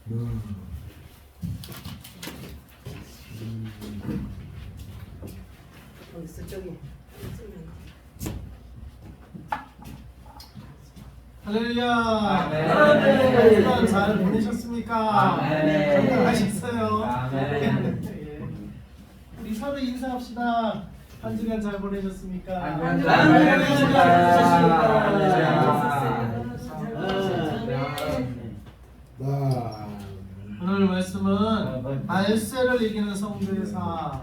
어딨어 저기. 할렐루야. 아멘. 주간 잘 보내셨습니까? 아멘. 건강하셨어요? 아멘. 예. 우리 서로 인사합시다. 한 주간 잘 보내셨습니까? 아멘. 오늘 말씀은 말세를 이기는 성도의 삶.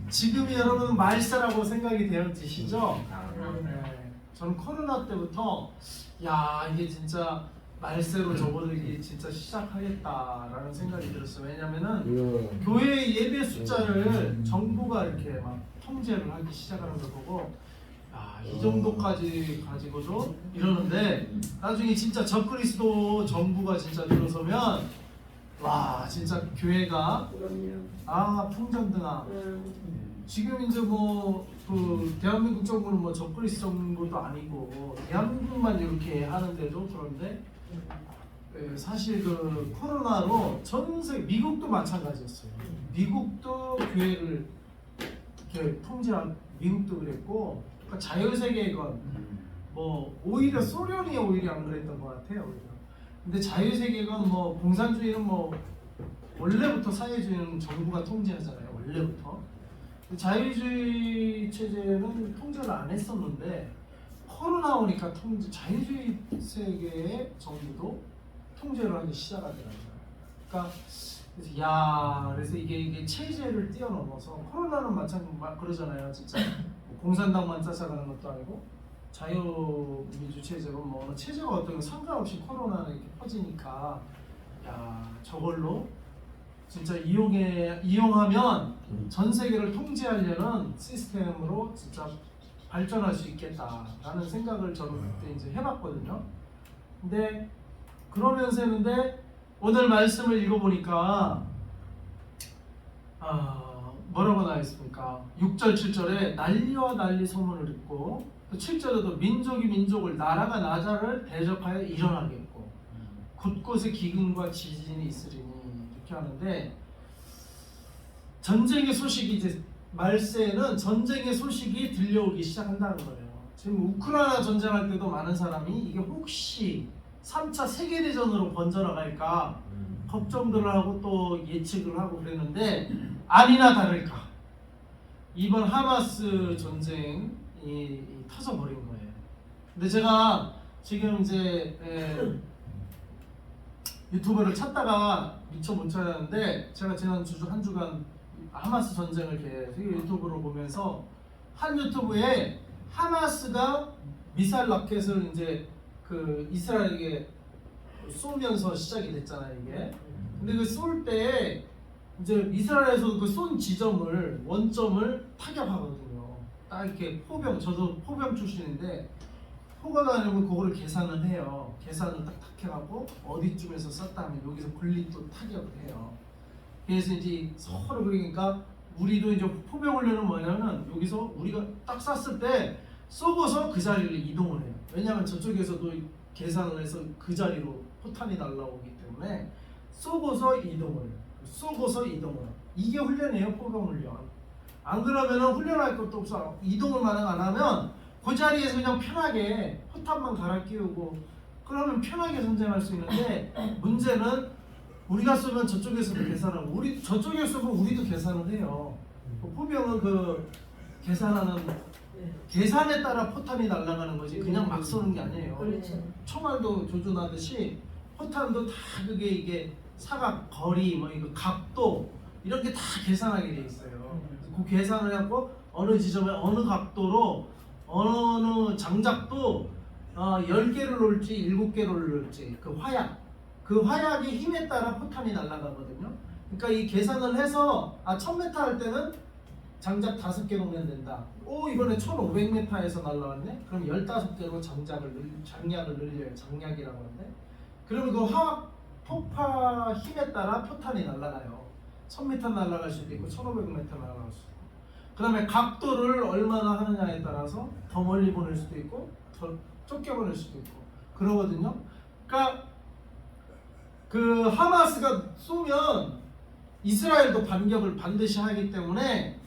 지금이 여러분 말세라고 생각이 되어지시죠? 네. 저는 코로나 때부터 야 이게 진짜 말세로 접어들기 진짜 시작하겠다라는 생각이 들었어요. 왜냐면은 교회 예배 숫자를 정부가 이렇게 막 통제를 하기 시작하는 걸 보고 이 정도까지 가지고도 이러는데 나중에 진짜 적그리스도 정부가 진짜 들어서면 와 진짜 교회가 풍전등화. 지금 이제 그 대한민국 정부는 적그리스도 정부도 아니고 대한민국만 이렇게 하는데도 그런데 사실 그 코로나로 전 세계 미국도 마찬가지였어요. 미국도 교회를 이렇게 통제한 미국도 그랬고 그러니까 자유세계건 오히려 소련이 오히려 안 그랬던 것 같아요. 오히려. 근데 자유세계건 공산주의는 원래부터 사회주의는 정부가 통제하잖아요. 원래부터. 자유주의 체제는 통제를 안 했었는데 코로나 오니까 자유주의 세계의 정부도 통제를 하기 시작하더라고요. 그러니까 그래서 이게 체제를 뛰어넘어서 코로나는 마찬가지 그러잖아요. 진짜 공산당만 쫓아가는 것도 아니고 자유민주 체제로 어느 체제가 어떤 거 상관없이 코로나는 이렇게 퍼지니까 저걸로 진짜 이용하면 전 세계를 통제하려는 시스템으로 진짜 발전할 수 있겠다라는 생각을 저는 그때 이제 해봤거든요. 근데 그러면서 했는데 오늘 말씀을 읽어보니까 뭐라고 나와 있습니까? 6절 7절에 난리와 난리 소문을 듣고 7절에도 민족이 민족을 나라가 나라를 대적하여 일어나겠고 곳곳에 기근과 지진이 있으리니 이렇게 하는데 전쟁의 소식이 이제 말세에는 전쟁의 소식이 들려오기 시작한다는 거예요. 지금 우크라이나 전쟁할 때도 많은 사람이 이게 혹시 3차 세계대전으로 번져나갈까 걱정들을 하고 또 예측을 하고 그랬는데 아니나 다를까 이번 하마스 전쟁이 터져버린 거예요. 근데 제가 지금 이제 유튜브를 찾다가 미처 못 찾았는데 제가 지난 한 주간 하마스 전쟁을 계속 유튜브로 보면서 한 유튜브에 하마스가 미사일 라켓을 이제 그 이스라엘에게 쏘면서 시작이 됐잖아요 이게. 근데 그 쏠 때 이제 이스라엘에서 그 쏜 지점을 원점을 타격하거든요. 딱 이렇게 저도 포병 출신인데 포가 다니면 그거를 계산을 해요. 계산을 딱 해갖고 어디쯤에서 쐈다면 여기서 굴리 또 타격을 해요. 그래서 이제 서로 그러니까 우리도 이제 포병 훈련은 뭐냐면 여기서 우리가 딱 쐈을 때 쏘고서 그 자리를 이동을 해요. 왜냐하면 저쪽에서도 계산을 해서 그 자리로 포탄이 날라오기 때문에 쏘고서 이동을 해요. 쏘고서 이동을 해요. 이게 훈련이에요. 포병 훈련. 안 그러면은 훈련할 것도 없어. 이동을 만약 안 하면 그 자리에서 그냥 편하게 포탄만 갈아 끼우고 그러면 편하게 전쟁할 수 있는데 문제는 우리가 쏘면 저쪽에서도 계산하고 저쪽에서 쏘면 우리도 계산을 해요. 포병은 그 계산에 따라 포탄이 날아가는 거지 그냥 막 쏘는 게 아니에요. 그렇죠. 총알도 조준하듯이 포탄도 다 이게 사각, 거리, 이거 각도 이런 게 다 계산하게 돼 있어요. 그 계산을 해갖고 어느 지점에 어느 각도로 어느 장작도 10개를 놓을지 7개를 놓을지 그 화약의 힘에 따라 포탄이 날아가거든요. 그러니까 이 계산을 해서 1000m 할 때는 장작 5개 놓으면 된다. 이번에 1500m에서 날아왔네? 그럼 15개로 장약을 늘려요. 장약이라고 하는데 그러면 그 폭파 힘에 따라 포탄이 날아가요. 1000m 날아갈 수도 있고 1500m 날아갈 수도 있고 그 다음에 각도를 얼마나 하느냐에 따라서 더 멀리 보낼 수도 있고 더 좁게 보낼 수도 있고 그러거든요. 그러니까 그 하마스가 쏘면 이스라엘도 반격을 반드시 하기 때문에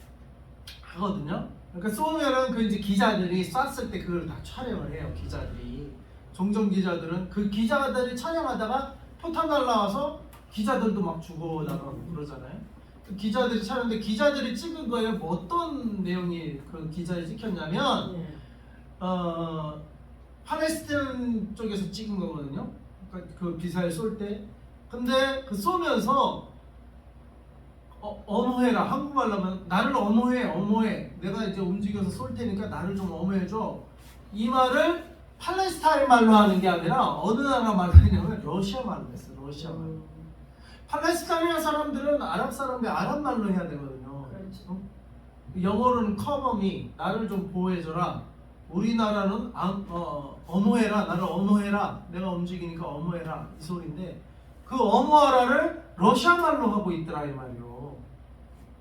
하거든요. 그러니까 쏘면은 그 이제 기자들이 쐈을 때 그걸 다 촬영을 해요. 기자들이 종종 기자들은 그 기자들이 촬영하다가 포탄 날라와서 기자들도 막 죽어나가고 그러잖아요. 그 기자들이 촬영인데 기자들이 찍은 거에 뭐 어떤 내용이 그 기자에 찍혔냐면 예. 팔레스타인 쪽에서 찍은 거거든요. 그러니까 그 미사일 쏠 때. 근데 그 쏘면서 엄호해라. 한국말로 하면 나를 엄호해. 내가 이제 움직여서 쏠 테니까 나를 좀 엄호해줘. 이 말을 팔레스타인 말로 하는 게 아니라 어느 나라 말로 하냐면 러시아 말로 했어. 러시아 말. 팔레스타인 사람들은 아랍 사람들 아랍 말로 해야 되거든요. 그렇죠. 영어로는 cover me, 나를 좀 보호해줘라. 우리나라는 엄호해라. 나를 엄호해라. 내가 움직이니까 엄호해라. 이 소리인데 그 엄호하라를 러시아 말로 하고 있더라 이 말이요.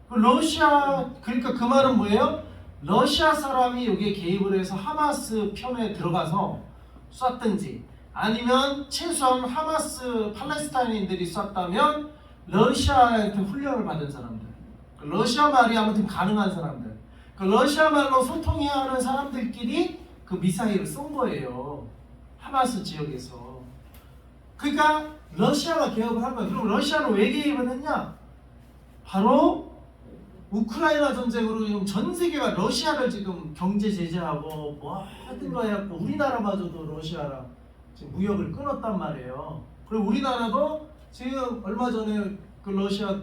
그 러시아 그러니까 그 말은 뭐예요? 러시아 사람이 여기에 개입을 해서 하마스 편에 들어가서 쐈든지 아니면 최소한 하마스 팔레스타인인들이 쐈다면 러시아한테 훈련을 받은 사람들, 러시아 말이 아무튼 가능한 사람들, 그 러시아 말로 소통해야 하는 사람들끼리 그 미사일을 쏜 거예요. 하마스 지역에서. 그러니까 러시아가 개입을 한 거예요. 그럼 러시아는 왜 개입을 했냐? 바로 우크라이나 전쟁으로 지금 전 세계가 러시아를 지금 경제 제재하고 뭐 하든 거 해갖고 우리나라마저도 러시아랑 지금 무역을 끊었단 말이에요. 그리고 우리나라도 지금 얼마 전에 그 러시아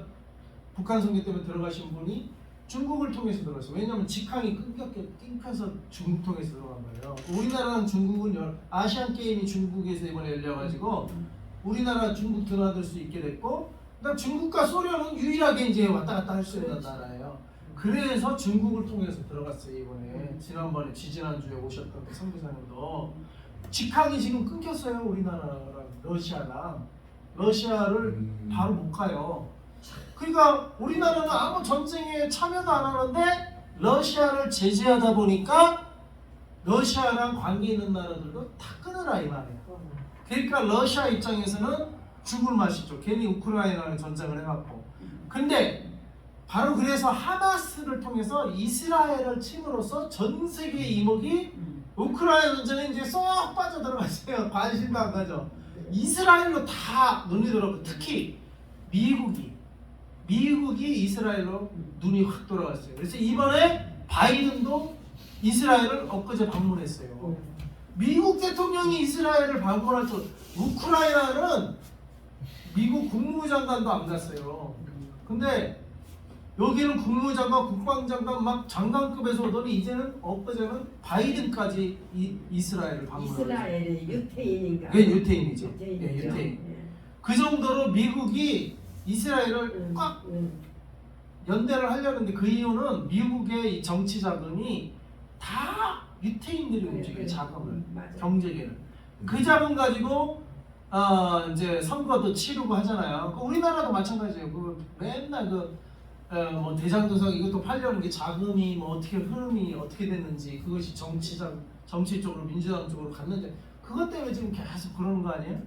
북한 선교 때문에 들어가신 분이 중국을 통해서 들어갔어요. 왜냐하면 직항이 끊겨서 중국 통해서 들어간 거예요. 우리나라랑 중국은 아시안 게임이 중국에서 이번에 열려가지고 우리나라 중국 드나들 수 있게 됐고, 그다음 중국과 소련은 유일하게 이제 왔다 갔다 할 수 있는 나라예요. 그래서 중국을 통해서 들어갔어요 이번에. 지난번에 지지난주에 오셨던 그 선교사님도 직항이 지금 끊겼어요. 우리나라랑 러시아를 바로 못 가요. 그러니까 우리나라는 아무 전쟁에 참여도 안 하는데 러시아를 제재하다 보니까 러시아랑 관계 있는 나라들도 다 끊으라 이 말이에요. 그러니까 러시아 입장에서는 죽을 맛이죠. 괜히 우크라이나랑 전쟁을 해갖고. 근데 바로 그래서 하마스를 통해서 이스라엘을 침으로써 전 세계 이목이 우크라이나 전쟁에 이제 쏙 빠져들어갔어요. 관심도 안 가죠. 이스라엘로 다 눈이 돌아가고 특히 미국이 이스라엘로 눈이 확 돌아갔어요. 그래서 이번에 바이든도 이스라엘을 엊그제 방문했어요. 미국 대통령이 이스라엘을 방문할 때 우크라이나는 미국 국무장관도 안 갔어요. 근데 여기는 국무장관, 국방장관 막 장관급에서 오더니 이제는 엊그제는 바이든까지 이스라엘을 방문했어요. 이스라엘이 유태인인가? 네, 유태인이죠. 유태인이죠. 네, 유태인. 예. 그 정도로 미국이 이스라엘을 꽉 연대를 하려는데 그 이유는 미국의 이 정치 자금이 다 유태인들이 움직여요. 자금을, 맞아요. 경제계를. 그 자금 가지고 이제 선거도 치르고 하잖아요. 우리나라도 마찬가지예요. 그 맨날 뭐 대장동상 이것도 팔려는 게 자금이 뭐 어떻게 흐름이 어떻게 됐는지 그것이 정치 쪽으로 민주당 쪽으로 갔는데 그것 때문에 지금 계속 그러는 거 아니에요?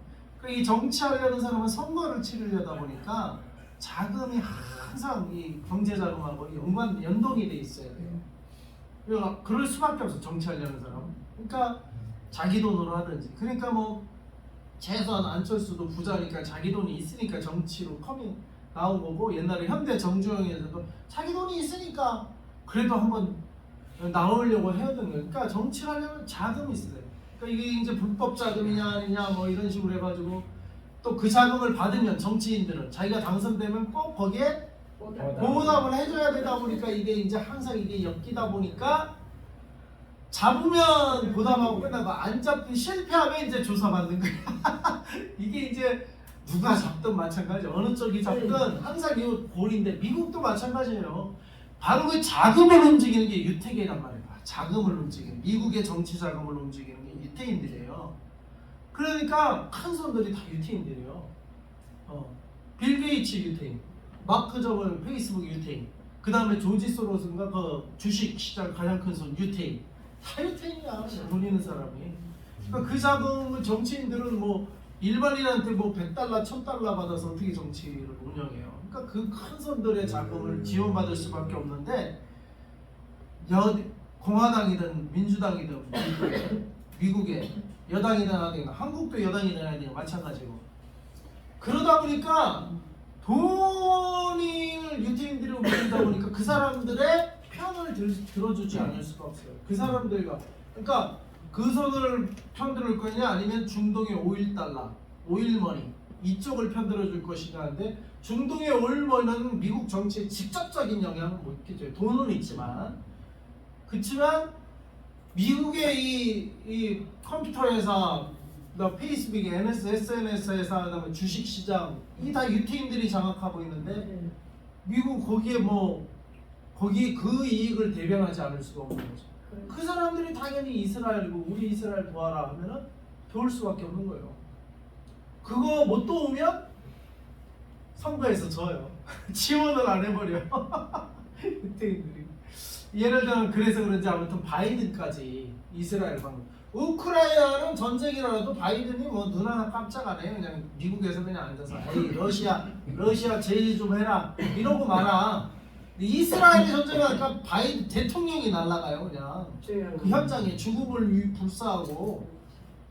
이 정치하려는 사람은 선거를 치르려다 보니까 자금이 항상 이 경제 자금하고 연동이 돼 있어야 돼요. 그러니까 그럴 수밖에 없어 정치하려는 사람. 그러니까 자기 돈으로 하든지. 그러니까 뭐 최소한 안철수도 부자니까 자기 돈이 있으니까 정치로 나온 거고, 옛날에 현대 정주영에서도 자기 돈이 있으니까 그래도 한번 나오려고 해야 되는 거예요. 그러니까 정치를 하려면 자금이 있어요. 그러니까 이게 이제 불법 자금이냐 아니냐 뭐 이런 식으로 해가지고 또 그 자금을 받으면 정치인들은 자기가 당선되면 꼭 거기에 보답을 해줘야 되다 보니까 이게 이제 항상 이게 엮이다 보니까 잡으면 보답하고 끝나고 안 잡고 실패하면 이제 조사받는 거야. 이게 이제 누가 잡든 마찬가지, 어느 쪽이 잡든 항상 이 골인데 미국도 마찬가지예요. 바로 그 자금을 움직이는 게 유태계란 말이에요. 자금을 움직이는, 미국의 정치 자금을 움직이는 게 유태인들이에요. 그러니까 큰 손들이 다 유태인들이에요. 빌 게이츠 유태인, 마크 저버 페이스북 유태인, 그 다음에 조지 소로스인가 그 주식 시장 가장 큰 손 유태인, 다 유태인이야. 돈 있는 사람이. 그러니까 그 자금을 정치인들은 뭐 일반인한테 뭐 100달러, 1000달러 받아서 어떻게 정치를 운영해요? 그러니까 그 큰 손들의 자금을 지원받을 수밖에 없는데 공화당이든 민주당이든 미국의 여당이든 하든 한국도 여당이든 하든 마찬가지고 그러다 보니까 돈을 유태인들이 움직이다 보니까 그 사람들의 편을 들어주지 않을 수가 없어요. 그 사람들과 그러니까 그 손을 편들을 거냐 아니면 중동의 오일달러, 오일머니 이쪽을 편들어줄 것이냐 하는데 중동의 오일머니는 미국 정치에 직접적인 영향은 못 끼쳐요. 돈은 있지만 그렇지만 미국의 이 컴퓨터 회사, 페이스북, SNS 회사, 그다음에 주식시장 이 다 유태인들이 장악하고 있는데 미국 거기에 거기 그 이익을 대변하지 않을 수가 없는 거죠. 그 사람들이 당연히 이스라엘이고 우리 이스라엘 도와라 하면은 도울 수밖에 없는 거예요. 그거 못 도우면 선거에서 져요. 지원을 안 해버려. 유태인들이. 예를 들면 그래서 그런지 아무튼 바이든까지 이스라엘 방문. 우크라이나는 전쟁이라도 바이든이 눈 하나 깜짝 안 해요. 그냥 미국에서 그냥 앉아서 에이 러시아 제재 좀 해라 이러고 말아. 이스라엘이 전쟁하니까 바이든 대통령이 날아가요. 그냥 그 현장에 죽음을 불사하고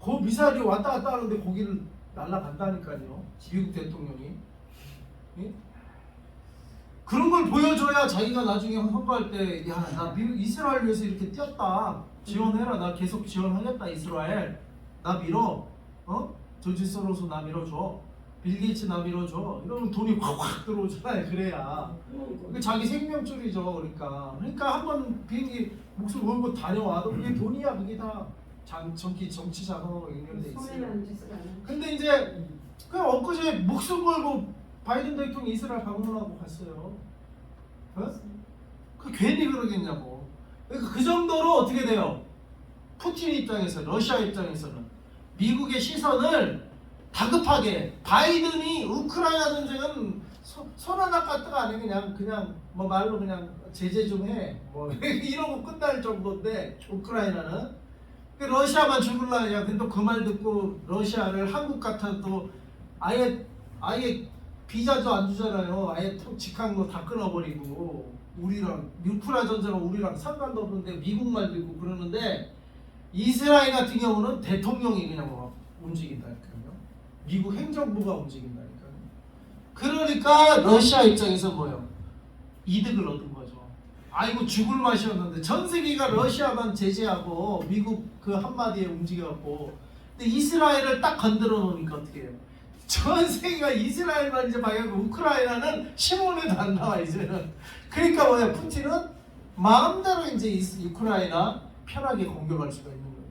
그 미사일이 왔다 갔다 하는데 거기를 날아간다니까요. 미국 대통령이. 예? 그런 걸 보여줘야 자기가 나중에 선거할 때 야 나 이스라엘 위해서 이렇게 뛰었다 지원해라 나 계속 지원하겠다 이스라엘 나 밀어 조지 소로스 나 밀어줘 빌 게이츠 나 밀어줘 이러면 돈이 확 들어오잖아요. 그래야 자기 생명줄이죠. 그러니까 한번 비행기 목숨 걸고 다녀와도 그게 돈이야. 그게 다 정치 자금으로 연결돼 있어요. 근데 이제 그냥 엊그제 목숨 걸고 바이든 대통령이 이스라엘 방문하고 갔어요. 그 괜히 그러겠냐고. 그러니까 그 정도로 어떻게 돼요? 푸틴 입장에서 러시아 입장에서는 미국의 시선을 다급하게 바이든이 우크라이나 전쟁은 손 하나 까뜨가 안 해. 그냥 말로 그냥 제재 좀 해. 이러고 끝날 정도인데 우크라이나는 러시아만 죽을라냐. 근데 그 말 듣고 러시아를 한국 같아도 아예 비자도 안 주잖아요. 아예 직항로 다 끊어버리고 우리랑 우크라이나 전쟁은 우리랑 상관도 없는데 미국 말 듣고 그러는데 이스라엘 같은 경우는 대통령이 그냥 움직인다니까요. 미국 행정부가 움직인다니까요. 그러니까 러시아 입장에서 뭐예요? 이득을 얻은 거죠. 아이고 죽을 맛이었는데 전 세계가 러시아만 제재하고 미국 그 한마디에 움직여갖고 근데 이스라엘을 딱 건드려 놓으니까 어떻게 해요? 전 세계가 이스라엘만 이제 방향고 우크라이나는 신문에도 안 나와 이제는. 그러니까 뭐야 푸틴은 마음대로 이제 우크라이나 편하게 공격할 수가 있는 거예요.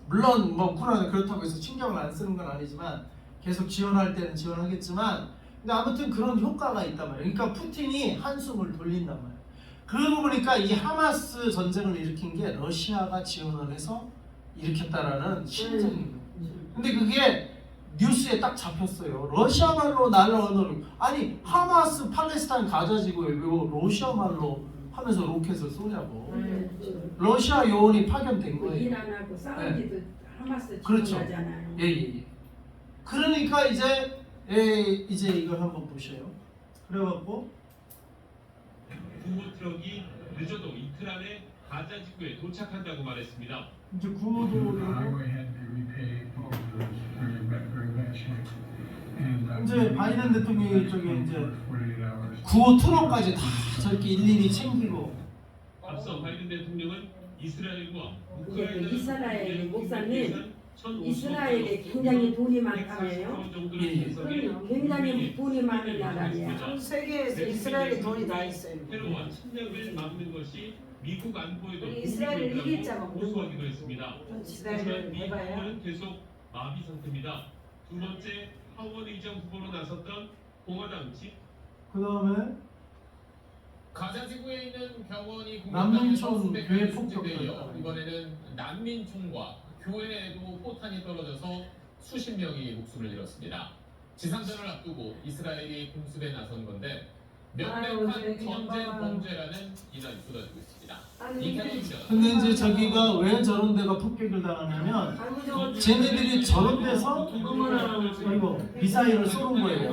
물론 우크라이나 그렇다고 해서 신경을 안 쓰는 건 아니지만 계속 지원할 때는 지원하겠지만 근데 아무튼 그런 효과가 있단 말이에요. 그러니까 푸틴이 한숨을 돌린단 말이에요. 그러고 보니까 이 하마스 전쟁을 일으킨 게 러시아가 지원을 해서 일으켰다라는 심정인 거예요. 근데 그게 뉴스에 딱 잡혔어요. 러시아 말로 날라오는 아니 하마스 팔레스타인 가자 지구에 왜 러시아 말로 하면서 로켓을 쏘냐고. 러시아 요원이 파견된 거예요. 이란하고 사우디도 하마스 그렇죠. 지원하잖아요. 예. 그러니까 이제 이걸 한번 보셔요. 그래갖고 구호 트럭이 늦어도 이틀 안에 가자 지구에 도착한다고 말했습니다. 이제 구호도 이제 바이든 대통령이 저기 이제 구호 트럭까지 다 저렇게 일일이 챙기고. 앞서 바이든 대통령은 이스라엘과 네, 이스라엘 목사님, 1,500억 이스라엘에 굉장히 돈이 많다며요. 예. 그럼요. 굉장히 돈이 많은 나라예요. 전 세계에서 이스라엘에 돈이 다 있어요. 테러와 침략을 막는 것이 미국 안보에도 우리 이스라엘을 이길 자가 없는 호소하기도 했습니다. 이스라엘을 하지만 해봐야 미국은 계속 마비 상태입니다. 두 번째 하원 의장 후보로 나섰던 공화당 집 그 다음에 가자 지구에 있는 병원이 난민촌 교회 폭격을 이번에는 난민촌과 교회에도 포탄이 떨어져서 수십 명이 목숨을 잃었습니다. 지상전을 앞두고 이스라엘이 공습에 나선 건데 명백한 아유, 전쟁 정말. 범죄라는 인원이 쏟아지고 있습니다. 아니, 이태원입니다. 근데 이제 저기가 왜 저런 데가 폭격을 당하냐면 아이고, 저거 쟤네들이 저런 데서 어머나. 이거 미사일을 쏘는 거예요.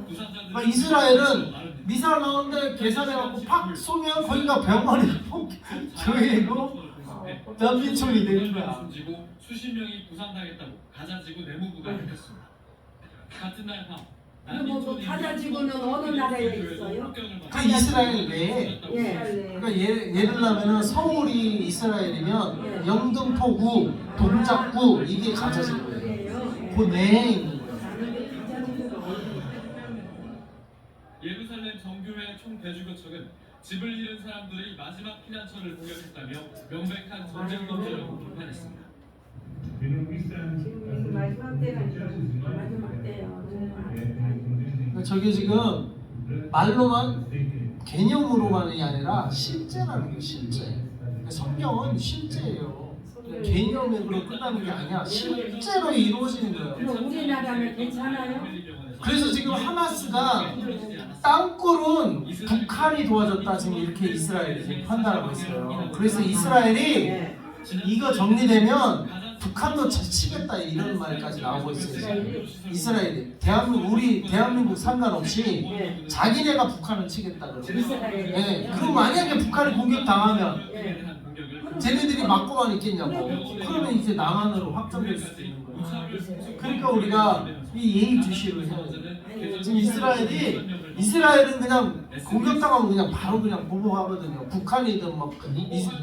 그러니까 이스라엘은 미사일 나오는데 계산해갖고 팍 쏘면 거기가 병원이 교회고 난민촌이 되는 거야. 수십 명이 부상당했다고 가자지구 내무부가 밝혔습니다. 같은 날 밤 뭐 가자지구는 어느 나라에 있어요? 그 이스라엘 내에 예. 그러니까 예를 들면은 서울이 이스라엘이면 영등포구, 동작구 이게 가자지구예요. 그래요. 그 내에 있는 거예요. 나는 가자지구가 어디? 예루살렘 정교회 총대주교측은 집을 잃은 사람들의 마지막 피난처를 공격했다며 명백한 전쟁 범죄라고 비판했습니다. 지금 마지막 때라니까 마지막 때요. 그러니까 저게 지금 말로만 개념으로만이 아니라 실제라는 게 실제. 성경은 실제예요. 개념으로 끝나는 게 아니야. 실제로 이루어지는 거예요. 그럼 우리나라는 괜찮아요? 그래서 지금 하마스가 땅굴은 북한이 도와줬다 지금 이렇게 이스라엘이 지금 판단하고 있어요. 그래서 이스라엘이 이거 정리되면 북한도 치겠다 이런 말까지 나오고 있어요. 이스라엘이 우리 대한민국 상관없이 자기네가 북한을 치겠다 그러고. 이스라엘이. 네, 그럼 만약에 북한이 공격 당하면 쟤네들이 막고만 있겠냐고. 그러면 이제 남한으로 확정될 수도 있는 거예요. 그러니까 우리가 이 예의주시를 해야 돼요. 지금 이스라엘은 그냥 공격당하면 그냥 바로 그냥 보복하거든요. 북한이든 뭐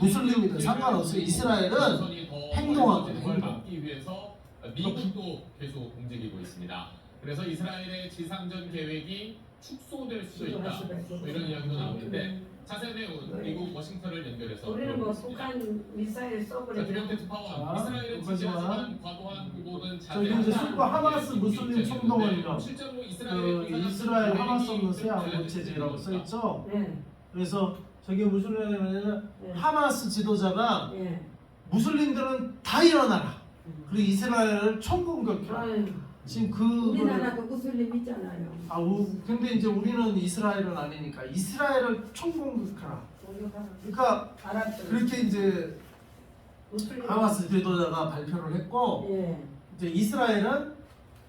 무슬림이든 상관없어요. 이스라엘은 행동하고 행동. 막기 위해서 미국도 계속 움직이고 있습니다. 그래서 이스라엘의 지상전 계획이 축소될 수도 있다. 뭐 이런 이야기도 나오는데 자세한 내용은 미국 워싱턴을 연결해서 우리는 뭐 북한 미사일 자, 쏘버리고 디렉트 파워. 자, 이스라엘은 지지하지만 과도한 보복은 저기 이제 순과 하마스 무슬림 총동원이요. 실제로 그 이스라엘 이스라엘 하마스 없는 새앙 체제라고 써 있죠. 예. 그래서 저게 무슨 얘기냐면 네. 하마스 지도자가 예. 무슬림들은 다 일어나라. 그리고 이스라엘을 총공격해라. 아유, 지금 그 우리나라도 무슬림 있잖아요. 근데 이제 우리는 이스라엘은 아니니까 이스라엘을 총공격하라. 그러니까 알았어요. 그렇게 이제 하마스 지도자가 발표를 했고 예. 이제 이스라엘은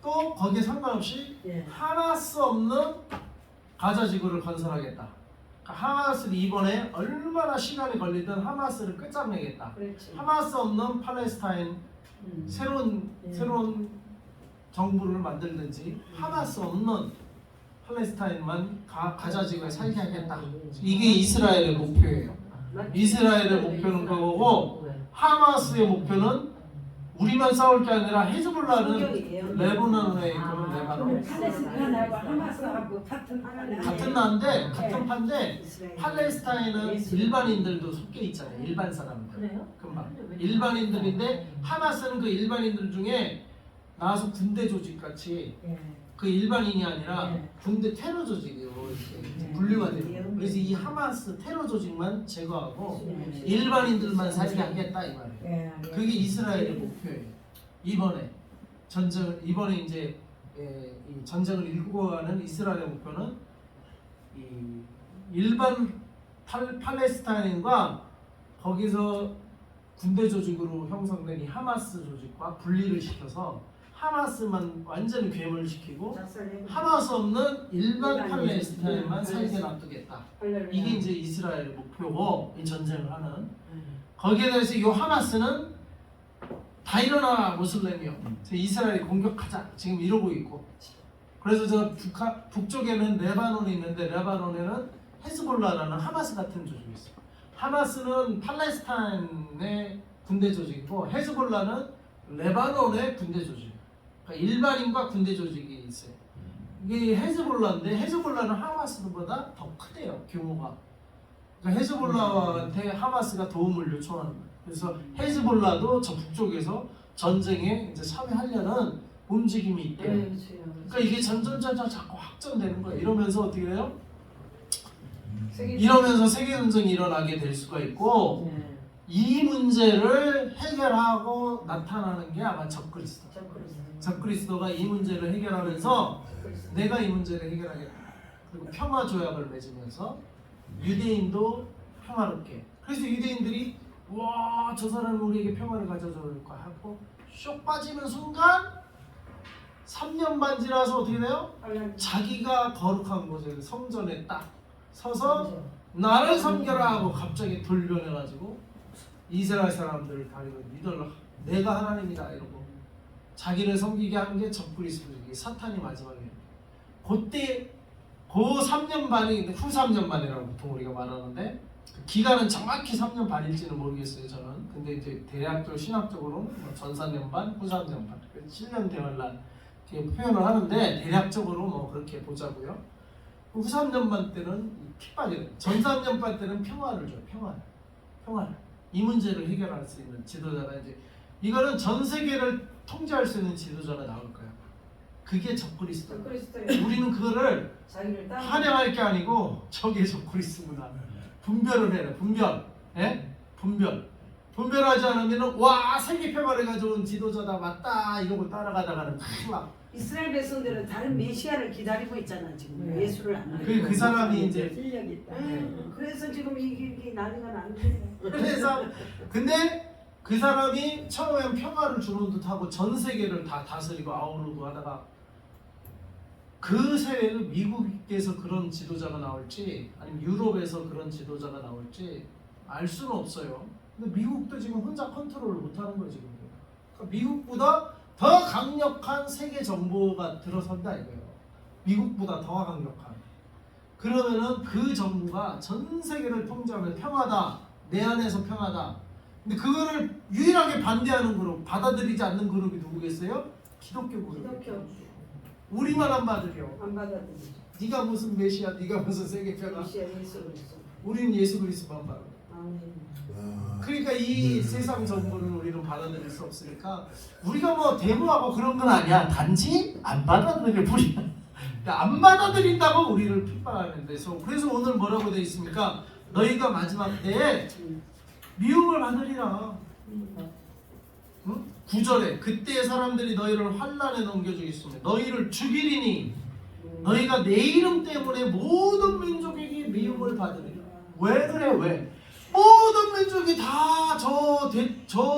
또 거기에 상관없이 예. 하마스 없는 가자 지구를 건설하겠다. 그러니까 하마스는 이번에 얼마나 시간이 걸리든 하마스를 끝장내겠다. 그렇지. 하마스 없는 팔레스타인 새로운 정부를 만들든지 하마스 없는 팔레스타인만 가자 지구에 살게 하겠다. 이게 이스라엘의 목표예요. 이스라엘의 목표는 그거고 하마스의 목표는 우리만 싸울 게 아니라 헤즈볼라는 레바논에 있거든. 레바논. 팔레스타인하고 하마스하고 같은 판데 팔레스타인은 일반인들도 섞여 있잖아요. 일반 사람들. 그래요? 금방 일반인들인데 하마스는 그 일반인들 중에 나와서 군대 조직 같이 그 일반인이 아니라 군대 테러 조직으로 이렇게 분류가 돼요. 그래서 이 하마스 테러 조직만 제거하고 일반인들만 살게 하겠다 이 말이에요. 그게 이스라엘의 목표예요. 이번에 이제 이 전쟁을 일구고 가는 이스라엘의 목표는 이 일반 팔레스타인과 거기서 군대 조직으로 형성된 이 하마스 조직과 분리를 시켜서 하마스만 완전히 괴물시키고 하마스 없는 일반 팔레스타인만 살게 놔두겠다. 이게 이제 이스라엘의 목표고 이 전쟁을 하는 거기에 대해서 이 하마스는 다 일어나 무슬림이요. 이스라엘이 공격하자 지금 이러고 있고 그래서 저 북쪽에는 레바논이 있는데 레바논에는 헤즈볼라라는 하마스 같은 조직이 있어요. 하마스는 팔레스타인의 군대 조직이고 헤즈볼라는 레바논의 군대 조직. 그러니까 일반인과 군대 조직이 있어요. 이게 헤즈볼라인데 헤즈볼라는 하마스보다 더 크대요 규모가. 그러니까 헤즈볼라한테 하마스가 도움을 요청하는 거예요. 그래서 헤즈볼라도 저 북쪽에서 전쟁에 이제 참여하려는 움직임이 있대요. 그러니까 이게 점점 자꾸 확전되는 거예요. 이러면서 어떻게 돼요? 이러면서 세계 전쟁이 일어나게 될 수가 있고 이 문제를 해결하고 나타나는 게 아마 적그리스도. 적그리스도가 이 문제를 해결하면서 내가 이 문제를 해결하겠다. 그리고 평화 조약을 맺으면서 유대인도 평화롭게. 그래서 유대인들이 와, 저 사람이 우리에게 평화를 가져줄까 하고 쇽 빠지는 순간 3년 반 지나서 어떻게 돼요? 자기가 거룩한 곳에 성전에 딱 서서 나를 섬겨라 하고 갑자기 돌변해가지고 이스라엘 사람들을 가리고 니들 내가 하나님이다 이러고 자기를 섬기게 하는 게 적그리스도이게 사탄이 마지막에 그때 그 3년 반이 후 3년 반이라고 보통 우리가 말하는데 그 기간은 정확히 3년 반일지는 모르겠어요 저는. 근데 이제 대략적으로 신학적으로는 뭐 전 3년 반, 후 3년 반, 7년 대환란 이렇게 표현을 하는데 대략적으로 뭐 그렇게 보자고요. 후 3년 반 때는 핍박이에요. 전 3년 반 때는 평화를 줘요. 평화를. 이 문제를 해결할 수 있는 지도자가 이제 이거는 전 세계를 통제할 수 있는 지도자가 나올 거예요. 그게 적그리스도. 우리는 그거를 환영할 게 아니고 저게 적그리스도구나. 분별을 해라. 분별. 예? 분별하지 않으면 와 세계 평화를 가져온 지도자다 맞다 이러고 따라가다가는 막 이스라엘 백성들은 다른 메시아를 기다리고 있잖아 지금. 예수를 안 믿고. 그 사람이 이제 실력 있다. 그래서 지금 이게 난리가 난 거예요. 그래서 근데 그 사람이 처음엔 평화를 주는 듯하고 전 세계를 다 다스리고 아우르고 하다가 그 세계는 미국에서 그런 지도자가 나올지 아니면 유럽에서 그런 지도자가 나올지 알 수는 없어요. 근데 미국도 지금 혼자 컨트롤을 못하는 거예요 지금. 그러니까 미국보다 더 강력한 세계 정부가 들어선다 이거예요. 미국보다 더 강력한. 그러면은 그 정부가 전 세계를 통제하면 평화다. 내 안에서 평화다. 근데 그거를 유일하게 반대하는 그룹, 받아들이지 않는 그룹이 누구겠어요? 기독교 그룹. 기독교 우리만 안 받으려. 안 받아들이죠. 네가 무슨 메시아, 네가 무슨 세계 평화. 메시아 예수 그리스도. 우리는 예수 그리스도만 받아. 아멘. 그러니까 이 세상 정부를 우리는 받아들일 수 없으니까 우리가 뭐 데모하고 그런 건 아니야. 단지 안 받아들일 뿐이야. 그러니까 안 받아들인다고 우리를 핍박하는 데서 그래서 오늘 뭐라고 되어 있습니까? 너희가 마지막 때에 미움을 받으리라. 응? 9절에 그때 사람들이 너희를 환난에 넘겨주겠으며 너희를 죽이리니 너희가 내 이름 때문에 모든 민족에게 미움을 받으리라. 왜 그래 왜? 모든 민족이 다 저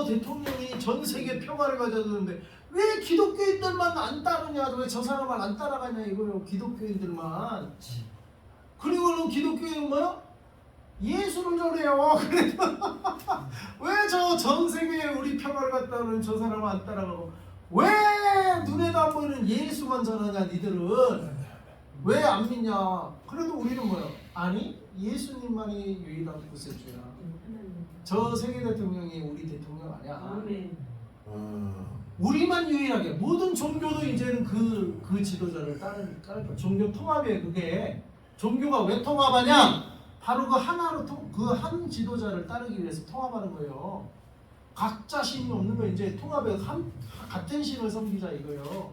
대통령이 전 세계 평화를 가져주는데 왜 기독교인들만 안 따르냐? 왜 저 사람을 안 따라가냐 이거요. 기독교인들만. 그리고는 기독교인은 뭐요? 예수를 전해요. 그래도 왜 저 전 세계에 우리 평화를 갖다는 저 사람을 안 따라가고 왜 눈에도 안 보이는 예수만 전하냐 니들은 왜 안 믿냐? 그래도 우리는 뭐요? 아니 예수님만이 유일한 구세주야. 저 세계 대통령이 우리 대통령 아니야. 아멘. 우리만 유일하게 모든 종교도 이제는 그 지도자를 따르니까 종교 통합이에요. 그게 종교가 왜 통합하냐? 바로 그 하나로 그 한 지도자를 따르기 위해서 통합하는 거예요. 각자 신이 없는 거 이제 통합에 같은 신을 섬기자 이거예요.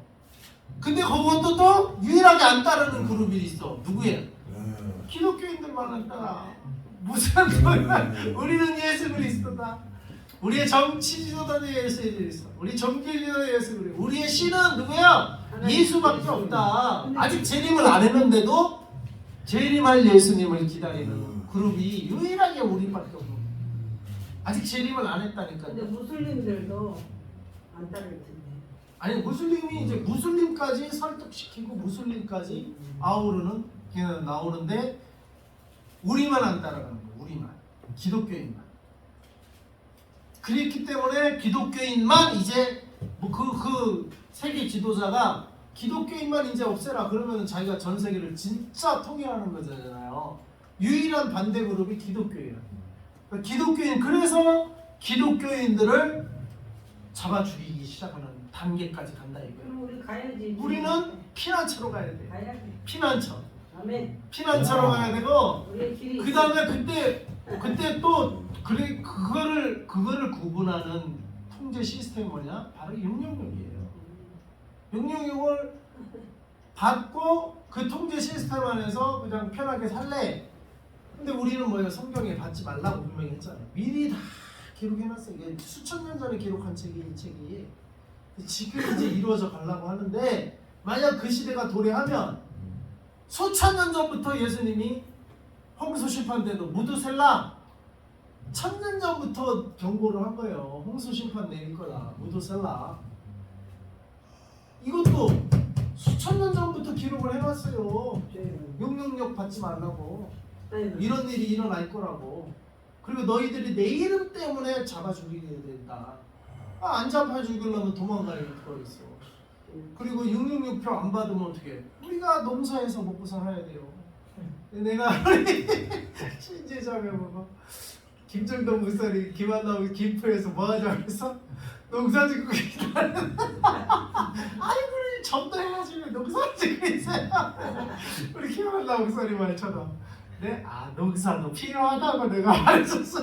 근데 그것도 또 유일하게 안 따르는 그룹이 있어. 누구예요? 기독교인들만 안 따라. 무슨 소리야? 우리는 예수 그리스도다. 우리의 정치 지도자는 예수 그리스도. 우리 종교 지도자는 예수 그리스도. 우리의 신은 누구야? 예수밖에 없다. 아직 재림을 안 했는데도 재림할 예수님을 기다리는 그룹이 유일하게 우리밖에 없는. 아직 재림을 안 했다니까요. 근데 무슬림들도 안 따를 텐데. 아니 무슬림이 이제 무슬림까지 설득시키고 무슬림까지 아우르는 나오는데 우리만 안 따라가는 거예요. 우리만 기독교인만. 그렇기 때문에 기독교인만 이제 뭐 그 세계 지도자가 기독교인만 이제 없애라 그러면 자기가 전 세계를 진짜 통일하는 거잖아요. 유일한 반대 그룹이 기독교예요. 기독교인 그래서 기독교인들을 잡아 죽이기 시작하는 단계까지 간다 이거예요. 그럼 우리 가야지. 우리는 피난처로 가야 돼. 가야지. 피난처. 아멘. 피난처로 가야 되고 우리의 길이. 그 다음에 그때 또 그거를 구분하는 통제 시스템이 뭐냐? 바로 666이에요. 666을 받고 그 통제 시스템 안에서 그냥 편하게 살래. 근데 우리는 뭐예요? 성경에 받지 말라고 분명히 했잖아요. 미리 다 기록해놨어요. 이게 수천 년 전에 기록한 책이 이 책이. 지금 이제 이루어져 가려고 하는데 만약 그 시대가 도래하면 수천 년 전부터 예수님이 홍수 심판 때도 무드셀라 1000년 전부터 경고를 한 거예요. 홍수 심판 내릴 거다. 무드셀라. 이것도 수천 년 전부터 기록을 해놨어요. 666 받지 말라고. 이런 일이 일어날 거라고. 그리고 너희들이 내 이름 때문에 잡아 죽이게 된다. 안 잡아 죽이려면 도망가야 있어. 그리고 666표 안 받으면 어떻게? 우리가 농사에서 먹고 살아야 돼요. 내가 신제자매 보고 김정동 목사님 김한나무 김포에서 뭐하자고 해서 농사 짓고 있다는 아이고 우리 전도해야지 왜 농사 짓고 있어요. 우리 김한나무 목사님 말처럼 네? 아 농사도 필요하다고 내가 말했었어.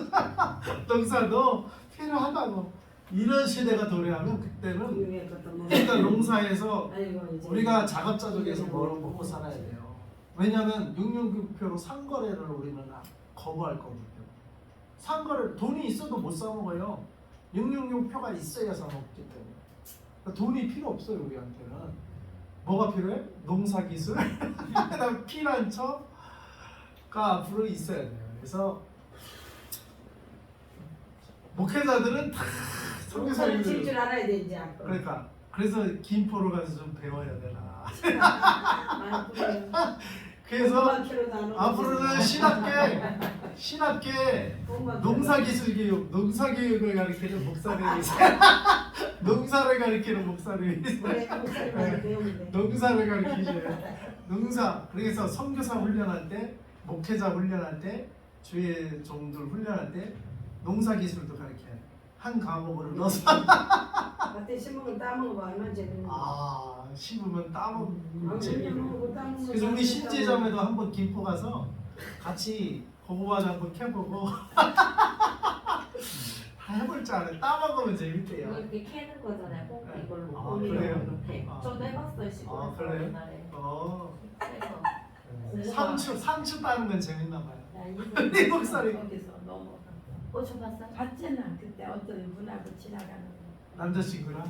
농사도 필요하다고. 이런 시대가 도래하면 그때는 일단 농사에서 우리가 자급자족해서 먹고 살아야 돼요. 왜냐하면 666표로 상거래를 우리는 거부할 거기 때문에. 상거래 돈이 있어도 못 사 먹어요. 666표가 있어야 사 먹기 때문에. 그러니까 돈이 필요 없어요 우리한테는. 뭐가 필요해? 농사 기술, 그다음 피난처가 앞으로 있어야 돼요. 그래서 목회자들은 다 농사를 질 줄 알아야 돼 이제. 그러니까 그래서 김포로 가서 좀 배워야 되나. 그래서 앞으로는 신학계 농사교육을 가르치는 목사님이 있어요. 농사를 가르치는 목사님이 있어요. 농사를 가르치셔요. 농사. 그래서 선교사 훈련할 때, 목회자 훈련할 때, 주의 종들 훈련할 때 농사 기술도 가르쳐야 돼. 한 과목으로 넣어서. 그때 심으면 따먹으면 얼마나 재밌는 아, 심으면 따먹으면 재밌는. 그래서 우리 신제자매도 한번 김포 가서 같이 고구마도 한번 캐보고 다 해볼 줄 알아요. 따먹으면 재밌대요. 이거 이렇게 캐는 거잖아요. 꼭 네. 이걸로. 아, 그래요? 네. 아. 저도 해봤어요 시골에서 아, 그래요? 옛날에. 그래서 상추 따는 건 재밌나 봐요. 네 목소리. 거기서 너무 꽂혀봤어요? 봤잖아. 그때 어떤 분하고 지나가는 거. 남자친구랑.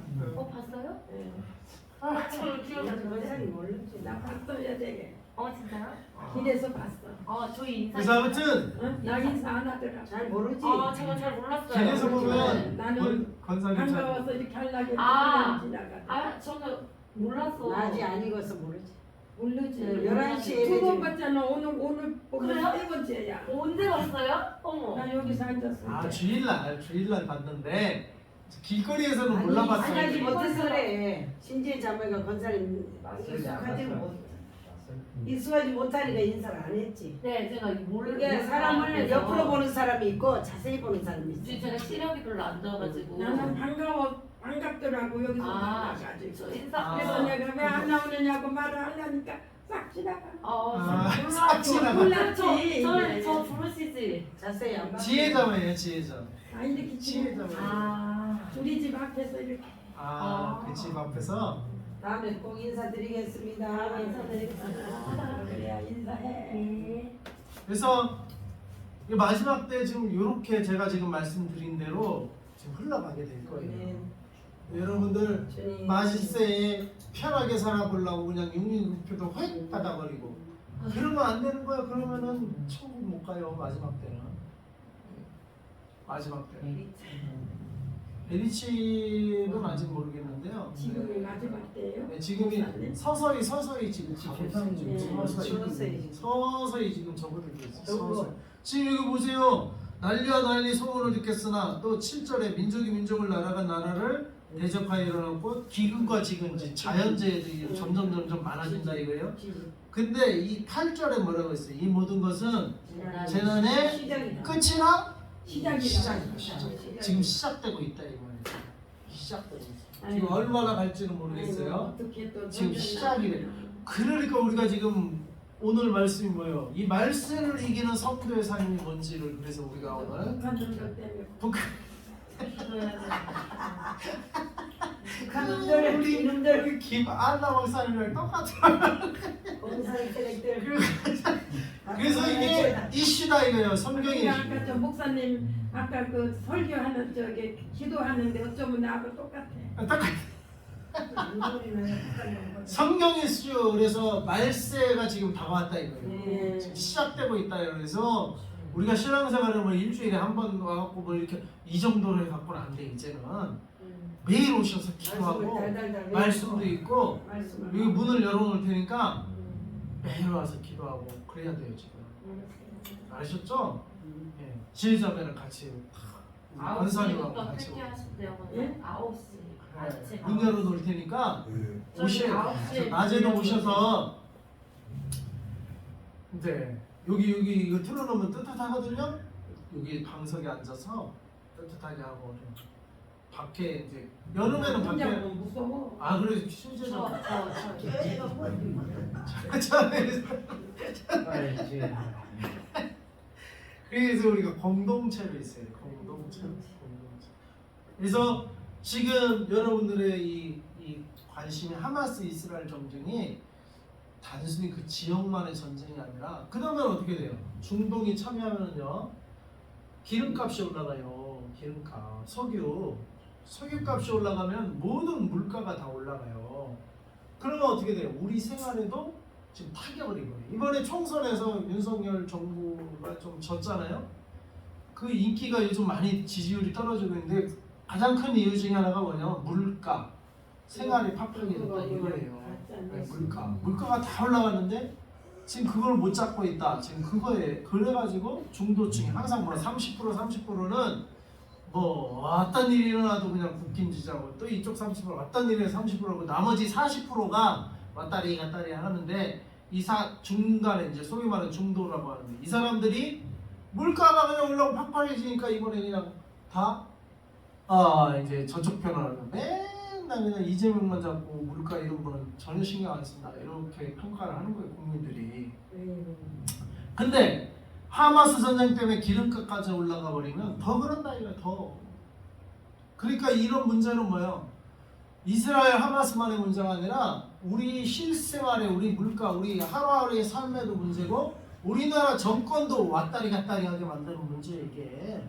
봤어요? 네. 저는 기억이 안 나는데. 모르지. 나 봤어야 되게. 진짜요? 길에서 봤어. 저희 인사. 그래서 아무튼 응? 나 인사 안 하더라. 잘 모르지. 제가 잘 몰랐어요. 길에서 보면 나는 권사님 잘. 반가워서 이렇게 하려고 아. 지나가. 저는 몰랐어. 낮이 안 익어서 모르지. 모르지. 네, 11시에 두번 봤잖아. 오늘 보면 그래요? 세 번째야. 언제 봤어요? 어머. 나 여기서 앉았을 때. 아 주일날 봤는데 길거리에서는 몰라봤어요. 만나지 못해서 그래. 신지의 자매가 권사님 익숙하지 못. 익숙하지 못하니까 인사를 안 했지. 네, 제가 그게 사람을 옆으로 보는 사람이 있고 자세히 보는 사람이 있어. 제가 시력이 별로 안 좋아가지고. 나는 반갑더라고 여기서 아, 만나가지고. 저 인사. 아. 그래서 내가 왜 안 나오느냐고 말을 하려니까 싹 지나가. 싹 지나가. 몰랐지. 저 부르시지. 자세히 안 봐. 지혜자매예요, 지혜자. 아 이렇게 지혜자매. 우리 집 앞에서 이렇게. 그 집 앞에서. 다음에 꼭 인사드리겠습니다. 인사드리겠습니다. 그래야 인사해. 네. 그래서 이 마지막 때 지금 이렇게 제가 지금 말씀드린 대로 지금 흘러가게 될 거예요. 네. 여러분들 주님. 마실세에 편하게 살아보려고 그냥 666표도 획 받아버리고 그러면 안 되는 거야. 그러면은 천국 못 가요. 마지막 때는. 마지막 때. 베리치는 아직 모르겠는데요. 지금이 마지막 때예요? 네, 지금이 서서히 지금 접어들고 있어요. 서서히 지금 접어들고 있어요. 지금 여기 보세요. 난리와 난리 소문을 듣겠으나 또 7절에 민족이 민족을 나라가 나라를 대적하여 일어났고 기근과 지근지 자연재해들이 점점 많아진다 이거예요. 근데 이 8절에 뭐라고 했어요? 이 모든 것은 재난의 끝이나 시작이다. 지금 시작되고 있다 이거예요. 시작되고 있어. 지금 얼마나 갈지는 모르겠어요. 지금 시작이래. 그러니까 우리가 지금 오늘 말씀이 뭐예요? 이 말씀을 이기는 성도의 삶이 뭔지를 그래서 우리가 오늘 북한놈들 우리 이놈들 김안나 목사님이랑 똑같아. 공사의 캐릭터. 그래서 이게 이슈다 이거예요. 성경이. 아까 저 목사님 아까 그 설교하는 저기 기도하는데 어쩌면 나하고 똑같아. 성경 이슈 그래서 말세가 지금 다가왔다 이거예요. 네. 지금 시작되고 있다. 그래서 우리가 신앙생활을 뭐 일주일에 한 번 와갖고 뭐 이렇게 이 정도로 해갖고는 안 돼. 이제는 매일 오셔서 기도하고 말씀도 있고 여기 문을 열어놓을 테니까 매일 와서 기도하고 그래야 돼요 지금. 아셨죠? 예. 지혜자매랑 같이 권사님하고 같이 그렇게 하신대요. 예? 9시. 아침 문 열어놓을 테니까 오셔야 돼요. 9시에 낮에도 오셔서 네 여기 이거 틀어놓으면 뜨뜻하거든요. 여기 방석에 앉아서 뜨뜻하게 하고 밖에 이제 여름에는 밖에 무서워. 아 그래 심지어 그래서 우리가 공동체로 있어요. 공동체. 그래서 지금 여러분들의 이 관심이 하마스 이스라엘 전쟁이 단순히 그 지역만의 전쟁이 아니라 그 다음에 어떻게 돼요? 중동이 참여하면요 기름값이 올라가요. 기름값, 석유값이 올라가면 모든 물가가 다 올라가요. 그러면 어떻게 돼요? 우리 생활에도 지금 타격을 입어요. 이번에 총선에서 윤석열 정부가 좀 졌잖아요. 그 인기가 요즘 많이 지지율이 떨어지고 있는데 가장 큰 이유 중에 하나가 뭐냐? 물가, 생활이 팍팍해졌다 이거예요. 네, 물가가 다 올라갔는데 지금 그걸 못 잡고 있다. 지금 그거에 그래가지고 중도층이 항상 뭐 30%는 뭐 어떤 일이 일어나도 그냥 국힘 지지하고 또 이쪽 30% 어떤 일에 30%고 나머지 40%가 왔다리 갔다리 하는데 중간에 이제 소위 말하는 중도라고 하는데 이 사람들이 물가가 그냥 올라오고 팍팍해지니까 이번에 그냥 다 이제 저쪽 편을 맨날 그냥 이재명만 잡고 물가 이런 거는 전혀 신경 안 쓴다 이렇게 평가를 하는 거예요 국민들이. 근데 하마스 전쟁 때문에 기름값까지 올라가 버리면 더 그런다 이거 더. 그러니까 이런 문제는 뭐예요? 이스라엘 하마스만의 문제가 아니라 우리 실생활에 우리 물가 우리 하루하루의 삶에도 문제고 우리나라 정권도 왔다리 갔다리 하게 만드는 문제예요 이게.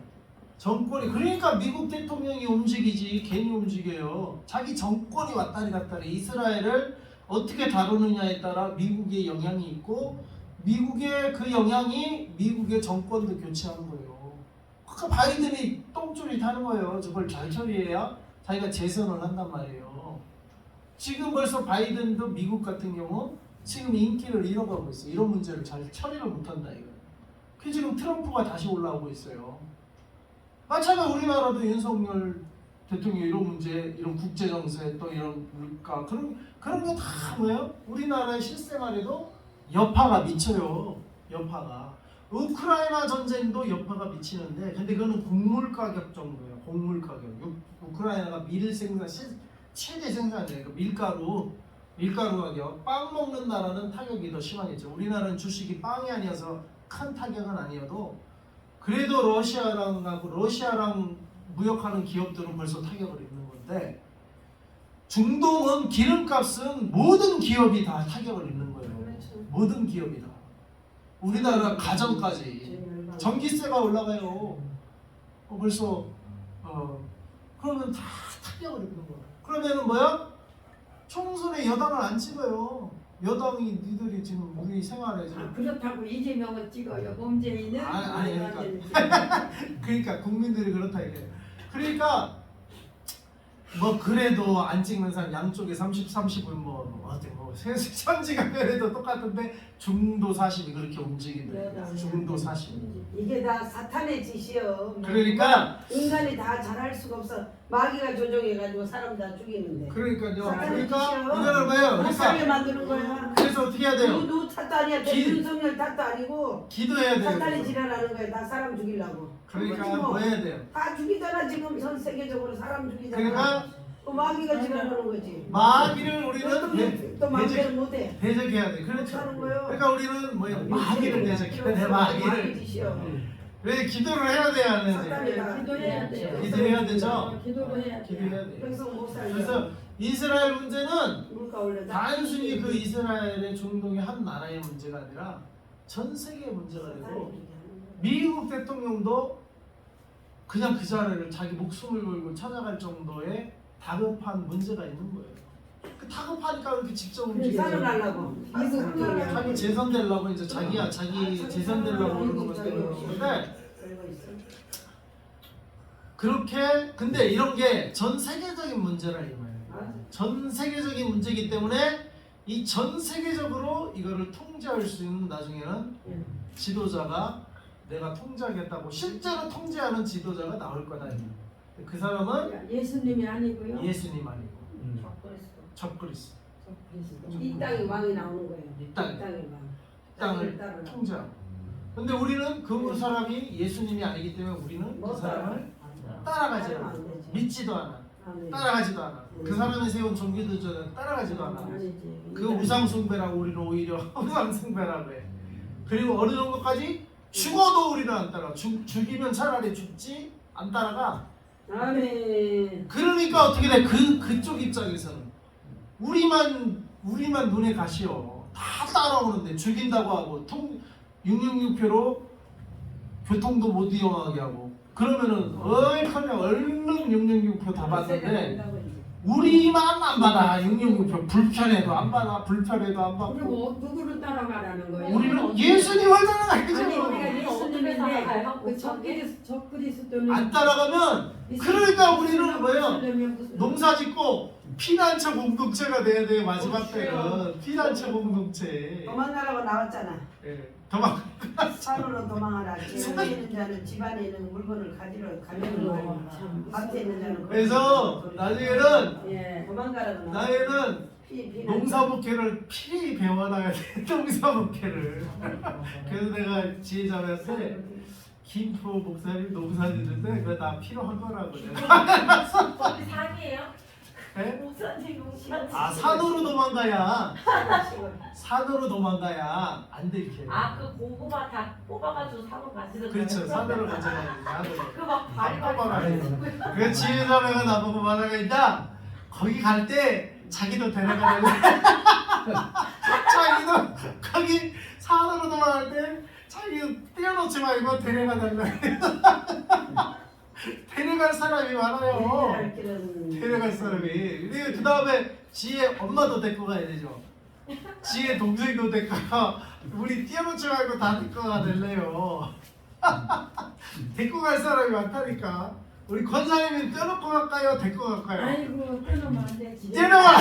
정권이 그러니까 미국 대통령이 움직이지 괜히 움직여요. 자기 정권이 왔다리 갔다리 이스라엘을 어떻게 다루느냐에 따라 미국의 영향이 있고 미국의 그 영향이 미국의 정권도 교체하는 거예요. 그러니까 바이든이 똥줄이 타는 거예요. 저걸 잘 처리해야 자기가 재선을 한단 말이에요. 지금 벌써 바이든도 미국 같은 경우 지금 인기를 잃어가고 있어요. 이런 문제를 잘 처리를 못한다 이거예요. 그 지금 트럼프가 다시 올라오고 있어요. 마찬가지로 우리나라도 윤석열 대통령 이런 문제, 이런 국제 정세 또 이런 물가 그런 게 다 뭐예요? 우리나라의 실생활에도 여파가 미쳐요. 여파가 우크라이나 전쟁도 여파가 미치는데 근데 그거는 곡물 가격 정도예요. 곡물 가격. 우크라이나가 밀 생산 최대 생산이에요. 그 밀가루 가격. 빵 먹는 나라는 타격이 더 심하겠죠. 우리나라는 주식이 빵이 아니어서 큰 타격은 아니어도 그래도 러시아랑 무역하는 기업들은 벌써 타격을 입는 건데 중동은 기름값은 모든 기업이 다 타격을 입는 거예요. 모든 기업이 다. 우리나라 가정까지 전기세가 올라가요. 벌써 그러면 다 타격을 입는 거야. 그러면은 뭐야? 총선에 여당을 안 찍어요. 여당이 니들이 지금 우리 생활에 지금 그렇다고 이재명을 찍어요. 문재인은 아니 그러니까 국민들이 그렇다 이게. 그러니까 뭐 그래도 안 찍는 사람 양쪽에 30은 뭐 어때 뭐 천지간별에도 똑같은데 중도 40이 그렇게 움직인다. 중도 40. 이게 다 사탄의 짓이요. 그러니까 인간이 다 잘할 수가 없어. 마귀가 조종해가지고 사람 다 죽이는데. 그러니까요. 사탄의 그러니까 짓이요. 이거는 뭐예요? 못 살게 그러니까 만드는 거야. 그래서 어떻게 해야 돼요? 누구 탓도 아니야. 윤석열 탓도 아니고 기도해야 돼요. 사탄이 지랄하는 거야. 다 사람 죽이려고. 그러니까 그거지 뭐 해야 돼요? 다 죽이잖아 지금 전 세계적으로 사람 죽이잖아. 그러니까 또 마귀가 지랄하는 거지. 마귀를 우리는 또 마귀를 못해. 대적해야 돼. 그렇죠. 하는 거예요. 그러니까 우리는 뭐예요? 마귀를 대적해야 돼. 마귀를. 왜 기도를 해야 돼야 하는지. 사탄이다. 기도해야 돼요. 기도해야 되죠. 기도를 해야 돼요. 기도해야 돼. 그래서 못 살려. 그래서 이스라엘 문제는 물가 올려. 단순히 그 이스라엘의 중동의 한 나라의 문제가 아니라 전 세계의 문제가 되고 미국 대통령도 그냥 그 자리를 자기 목숨을 걸고 찾아갈 정도의 다급한 문제가 있는 거예요. 그 다급하니까 그렇게 직접 움직이죠. 살아나려고 이속도냐. 자기 재선 되려고 이제 자기 재선 되려고 그러는 건데 그러고 있어. 그렇게 근데 이런 게 전 세계적인 문제라 이 말이에요. 맞아. 전 세계적인 문제이기 때문에 이 전 세계적으로 이거를 통제할 수 있는 나중에는 지도자가 내가 통제하겠다고 실제로 통제하는 지도자가 나올 거다. 그 사람은 예수님이 아니고요. 예수님 아니고 그랬어. 적그리스도. 이 땅이 왕이 나오는 거예요. 이 땅. 이 땅이 왕. 땅을 따르라. 통제하고. 근데 우리는 그 사람이 예수님이 아니기 때문에 우리는 못 그 사람을 따라가면 따라가지 안 않아. 되지. 믿지도 않아. 안 되지. 따라가지도 않아. 그 사람이 세운 종교들은 따라가지도 않아. 아니지. 그 우상숭배라고 우리는 오히려 우상숭배라고 해. 그리고 어느 정도까지 죽어도 우리는 안 따라가. 죽이면 차라리 죽지 안 따라가. 아멘. 그러니까 어떻게 돼? 그쪽 입장에서는 우리만 눈에 가시오. 다 따라오는데 죽인다고 하고 666표로 교통도 못 이용하게 하고 그러면은 얼마나 얼른 666표 다 받는데 우리만 안 받아. 666표 불편해도 안 받아. 불편해도 안 받고 그리고 누구를 따라가라는 거예요? 우리는 예수님을 아니 따라가야죠. 우리가 예수님인데 살아가요? 그 적그리스도는 안 따라가면 그러니까 우리는 뭐예요? 농사짓고 피난처 공동체가 돼야 돼. 마지막 때는 피난처 공동체. 도망가라고 나왔잖아. 예, 도망. 산으로 도망하라. 집에 있는 자는 집안에 있는 물건을 가지러 가려는 거예요. 밭에 있는 자는 그래서 나중에는 예 도망가라고 나에는 피난 농사목회를 필히 배워놔야 돼. 농사목회를. 그래서 내가 지혜자한테 김포 목사님 농사짓는데 그거 다 필요한 거라고 내가. 거기 산이에요? 네? 목사님 목사님. 아 산으로 도망가야 산으로 도망가야 안 들켜. 아그 고구마 다 뽑아가지고 산으로 가시는 그렇죠. 산으로 가져가야 산으로. 그막 바리바리 뽑아가지고. 그 지혜자매가 나보고 말하겠다. 거기 갈 때 자기도 데려가래. 자기도 거기 산으로 도망갈 때 자기도 떼어놓지 말고 데려가달라. 데려갈 사람이 많아요. 데려갈 사람이. 근데 그 다음에 지혜 엄마도 데리고 가야 되죠. 지혜 동생도 데리고 가. 우리 띄워놓지 말고 다 데리고 가달래요. 데리고 갈 사람이 많다니까. 우리 권사님이 떼어놓고 갈까요? 데리고 갈까요? 아이고 떼놓으면 안 되지. 떼어놔!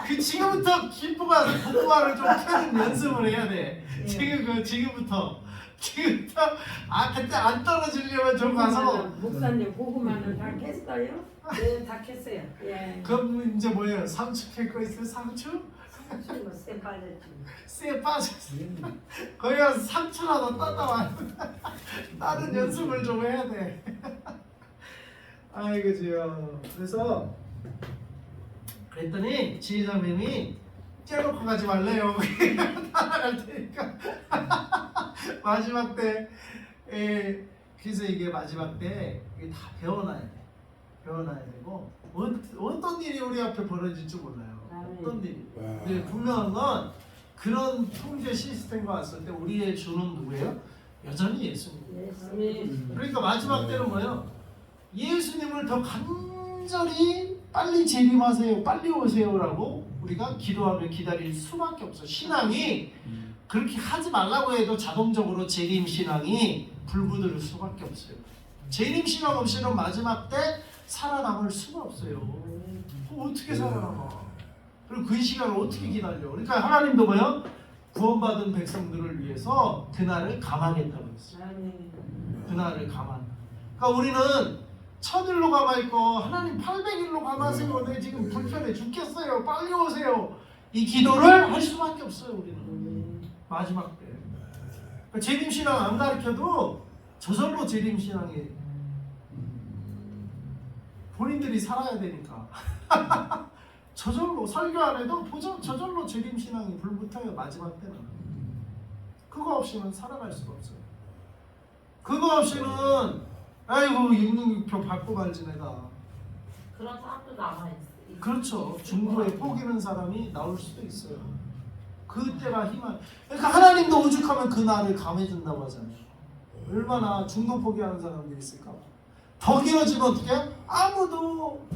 그 지금부터 김포가 고구마를 좀 캐는 연습을 해야 돼. 지금부터 그때 안 떨어지려면 좀 가서 목사님 고구마는 다 캤어요? 네, 다 캤어요. 예. 그럼 이제 뭐예요? 상추 캘 거 있어요? 상추? 쎄 빠졌지. 쎄 빠졌어. 거기 가서 상추라도 따다 와. 다른 연습을 좀 해야 돼. 아이고 지요. 그래서 그랬더니 지혜자매님이 째놓고 가지 말래요. 따라갈 테니까. 마지막 때, 그래서 이게 마지막 때 이게 다 배워놔야 돼. 배워놔야 되고 어떤 일이 우리 앞에 벌어질지 몰라요. 어떤 일이. 근데 분명한 건 그런 통제 시스템과 왔을 때 우리의 주는 누구예요? 여전히 예수님. 그러니까 마지막 때는 뭐예요? 예수님을 더 간절히 빨리 재림하세요, 빨리 오세요라고 우리가 기도하며 기다릴 수밖에 없어. 신앙이 그렇게 하지 말라고 해도 자동적으로 재림 신앙이 불붙을 수밖에 없어요. 재림 신앙 없이는 마지막 때 살아남을 수가 없어요. 그럼 어떻게 살아남아? 그리고 그 시간을 어떻게 기다려? 그러니까 하나님도 뭐요? 구원받은 백성들을 위해서 그날을 감하겠다고 했어요. 그날을 감한. 그러니까 우리는 1000일로 감아있고 하나님 800일로 감하세요. 내 지금 불편해 죽겠어요. 빨리 오세요. 이 기도를 할 수밖에 없어요. 우리는 마지막 때. 그러니까 재림신앙 안 가르쳐도 저절로 재림신앙이 본인들이 살아야 되니까 저절로 설교 안 해도 저절로 재림신앙이 불붙어요. 마지막 때는. 그거 없이는 살아갈 수가 없어요. 그거 없이는 아이고 666표 받고 말지 내가. 그런 사람도 남아있어. 그렇죠. 중도에 포기는 사람이 나올 수도 있어요. 그때가 희망. 그러니까 하나님도 오죽하면 그 날을 감해준다고 하잖아요. 얼마나 중도 포기하는 사람들이 있을까. 더 길어지면 어떻게? 아무도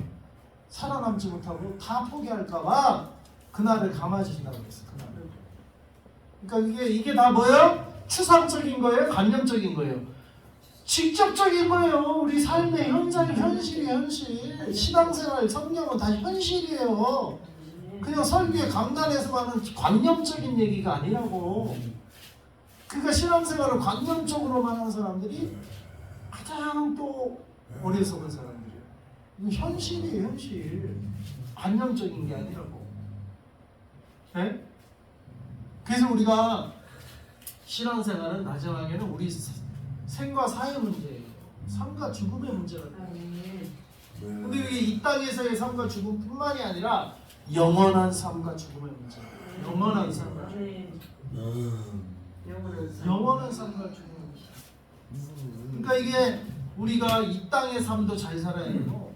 살아남지 못하고 다 포기할까봐 그날을 감아주신다고 그랬어. 그날을. 그러니까 이게 다 뭐예요? 추상적인 거예요? 관념적인 거예요? 직접적인 거예요. 우리 삶의 현장이 현실이에요. 현실. 신앙생활 성경은 다 현실이에요. 그냥 설교의 강단에서만 하는 관념적인 얘기가 아니라고. 그러니까 신앙생활을 관념적으로만 하는 사람들이 가장 또 어리석은 사람들이에요. 이거 현실이에요. 현실. 관념적인 게 아니라고. 네? 그래서 우리가 신앙생활은 마지막에는 우리 생과 사의 문제예요. 삶과 죽음의 문제가 돼요. 근데 이게 이 땅에서의 삶과 죽음뿐만이 아니라 영원한 삶과 죽음의 문제예요. 영원한 삶과 죽음. 영원한 삶과 죽음의 문제. 그러니까 이게 우리가 이 땅의 삶도 잘 살아야 되고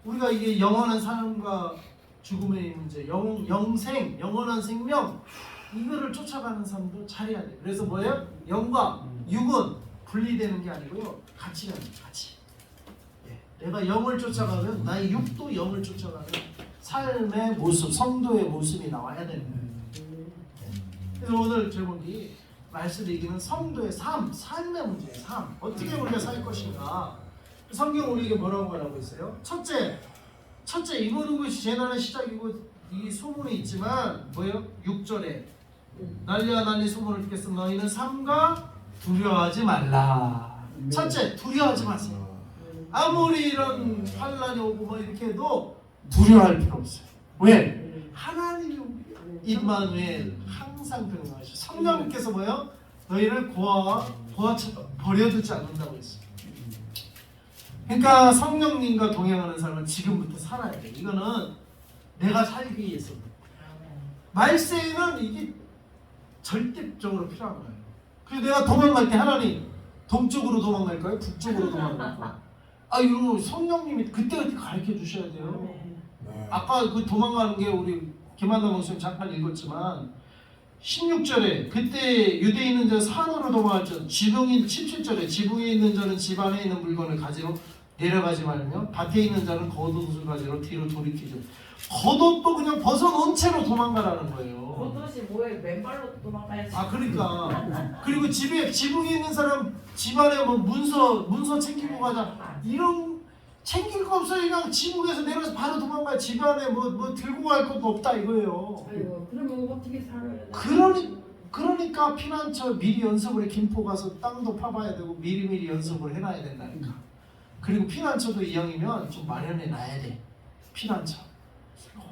우리가 이게 영원한 삶과 죽음의 문제, 영생, 영원한 생명 이거를 쫓아가는 삶도 잘해야 돼. 그래서 뭐예요? 영과 육은 분리되는 게 아니고요. 같이 가는 거예요. 같이. 예. 내가 영을 쫓아가면 나의 육도 영을 쫓아가는 삶의 모습, 성도의 모습이 나와야 되는 거예요. 그래서 오늘 제목이 말씀드리기는 성도의 삶, 삶의 문제예요. 삶. 어떻게 우리가 살 것인가. 성경 우리에게 뭐라고 말하고 있어요? 첫째 이거는 것이 재난의 시작이고 이 소문이 있지만 뭐예요? 6절에 난리와 난리 소문을 듣겠어 너희는 삼가 두려워하지 말라. 첫째, 두려워하지 마세요. 아무리 이런 환란이 오고 뭐 이렇게 해도 두려워할 필요 없어요. 왜? 하나님이 임마누엘 항상 병성하시고 성령님께서 뭐예요? 너희를 고아처럼 버려두지 않는다고 했어요. 그러니까 성령님과 동행하는 삶은 지금부터 살아야 돼. 이거는 내가 살기 위해서. 말세에는 이게 절대적으로 필요한 거예요. 그래서 내가 도망갈 때 하나님 동쪽으로 도망갈까요? 북쪽으로 도망갈까요? 이거 성령님이 그때 가르쳐 주셔야 돼요. 아까 그 도망가는 게 우리 김한남 목사님 잠깐 읽었지만 16절에 그때 유대에 있는 자는 산으로 도망할지어다 17절에 지붕에 있는 자는 집 안에 있는 물건을 가지러 내려가지 말며 밭에 있는 자는 겉옷을 가지러 뒤로 돌이키죠. 겉옷도 그냥 벗어놓은 채로 도망가라는 거예요. 겉옷이 뭐예요? 맨발로 도망가야지. 그러니까 그리고 지붕에 있는 사람 집안에 뭐 문서 챙기고 가자 이런 챙길 거 없어요. 그냥 지붕에서 내려서 바로 도망가. 집안에 뭐 들고 갈 것도 없다 이거예요. 아이고 그러면 어떻게 살아야 돼? 그러니까 피난처 미리 연습을 해. 김포 가서 땅도 파봐야 되고 미리미리 연습을 해놔야 된다니까. 그리고 피난처도 이왕이면 좀 마련해 놔야 돼. 피난처.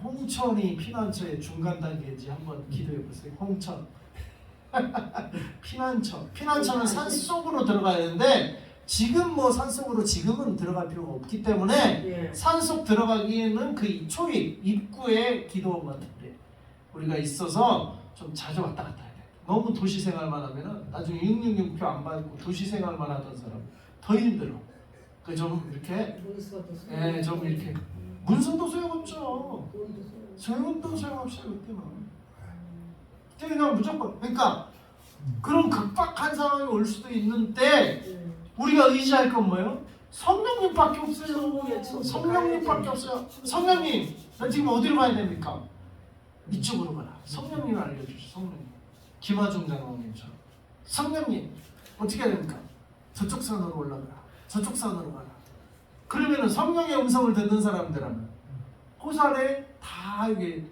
홍천이 피난처의 중간 단계인지 한번 기도해 보세요. 홍천. 피난처는 산속으로 들어가야 되는데 지금 뭐 산속으로 지금은 들어갈 필요가 없기 때문에 산속 들어가기에는 그 초입 입구에 기도원 같은데 우리가 있어서 좀 자주 왔다 갔다 해야 돼. 너무 도시 생활만 하면은 나중에 666표 안 받고 도시 생활만 하던 사람 더 힘들어. 그 좀 이렇게 좀 이렇게 문서도 소용없죠. 소용도 소용없어요 그때는. 그때 그냥 무조건 그러니까 그런 극박한 상황이 올 수도 있는데 우리가 의지할 건 뭐예요? 성령님밖에 없어요. 성령님밖에 없어요. 성령님, 나 지금 어디로 가야 됩니까? 이쪽으로 가라. 성령님 알려주시오. 성령님. 김하중 장로님처럼. 성령님, 어떻게 해야 됩니까? 저쪽 산으로 올라가라. 저쪽 산으로 가라. 그러면은 성령의 음성을 듣는 사람들은 호산에 다 이게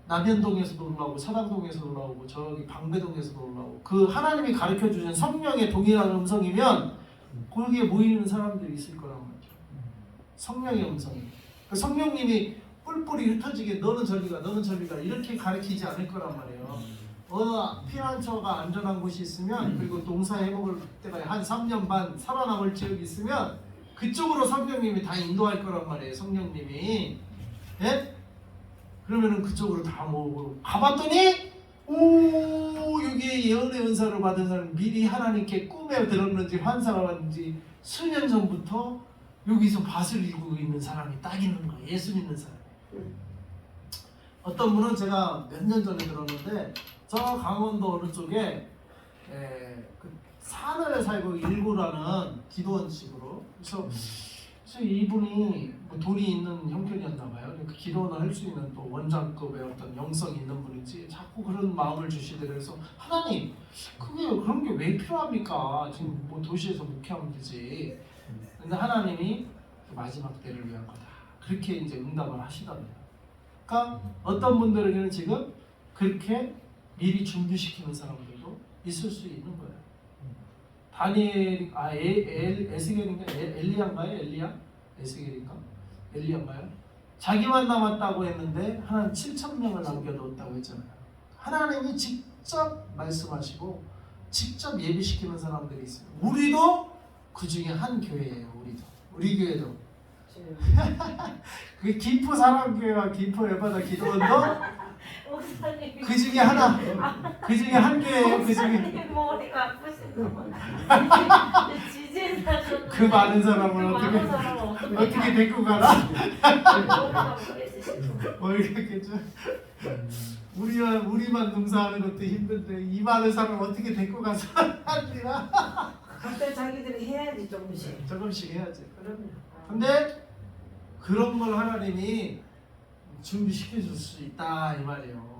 남현동에서도 올라오고 사당동에서도 올라오고 저기 방배동에서도 올라오고 그 하나님이 가르쳐 주신 성령의 동일한 음성이면 거기에 모이는 사람들이 있을 거란 말이죠. 성령의 음성이. 그 성령님이 뿔뿔이 흩어지게 너는 저리 가 너는 저리 가 이렇게 가르치지 않을 거란 말이에요. 어느 피난처가 안전한 곳이 있으면 그리고 농사해 먹을 때가 한 3년 반 살아남을 지역이 있으면 그쪽으로 성령님이 다 인도할 거란 말이에요. 성령님이. 예? 그러면은 그쪽으로 다 모으고 가봤더니 여기에 예언의 은사를 받은 사람 미리 하나님께 꿈에 들었는지 환상을 받는지 수년 전부터 여기서 밭을 일구고 있는 사람이 딱 있는 거예요. 예수 믿는 사람이. 어떤 분은 제가 몇 년 전에 들었는데 저 강원도 어느 쪽에 그 산을 살고 일구라는 기도원식으로 그래서 그래서 이분이 뭐 돈이 있는 형편이었나 봐요. 그러니까 기도는 할 수 있는 또 원장급의 어떤 영성이 있는 분인지 자꾸 그런 마음을 주시더래요. 그래서 하나님, 그게 그런 게 왜 필요합니까? 지금 뭐 도시에서 목회하면 되지. 근데 하나님이 마지막 때를 위한 거다. 그렇게 이제 응답을 하시답니다. 그러니까 어떤 분들에게는 지금 그렇게 미리 준비시키는 사람들도 있을 수 있는 거예요. 다니엘, 에스겔인가? 엘리야인가요? 엘리야? 에스겔인가? 엘리야인가요? 자기만 남았다고 했는데 하나님 7,000명을 남겨뒀다고 했잖아요. 하나님이 직접 말씀하시고 직접 예비시키는 사람들이 있어요. 우리도 그 중에 한 교회예요. 우리 교회도. 그 기포 사랑교회와 기포 에바다 기도원도 그 중에 하나, 그 중에 한 교회예요. 그 중에 머리가 아프시구나. 지진하셨는데 그 많은 사람을 어떻게 데리고 가나? 뭐 이렇겠죠. 우리만 농사하는 것도 힘든데 이 많은 사람 어떻게 데리고 가서 하리라? 각자 자기들이 해야지 조금씩. 조금씩 해야지. 그럼요. 근데 그런 걸 하나님이 준비시켜 줄 수 있다 이 말이에요.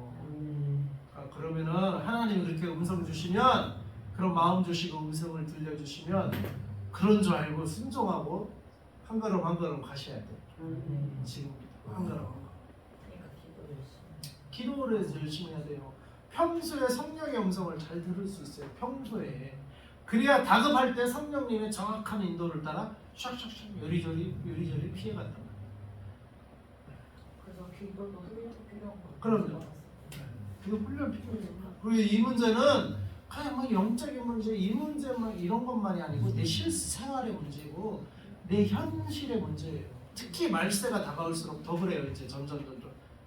그러면은 하나님이 그렇게 음성 주시면, 그런 마음 주시고 음성을 들려주시면 그런 줄 알고 순종하고 한 걸음 한 걸음 가셔야 돼요. 지금 한 걸음 한 걸음. 기도를 해서 열심히 해야 돼요. 평소에 성령의 음성을 잘 들을 수 있어요. 평소에. 그래야 다급할 때 성령님의 정확한 인도를 따라 샥샥샥 요리조리 피해간단 말이에요. 그래서 기도도 훈련이 필요한 거. 그럼요. 그게 훈련 필요해요. 그리고 이 문제는 그냥 막 영적인 문제, 이 문제만 이런 것만이 아니고 내 실생활의 문제고 내 현실의 문제예요. 특히 말세가 다가올수록 더 그래요. 이제 점점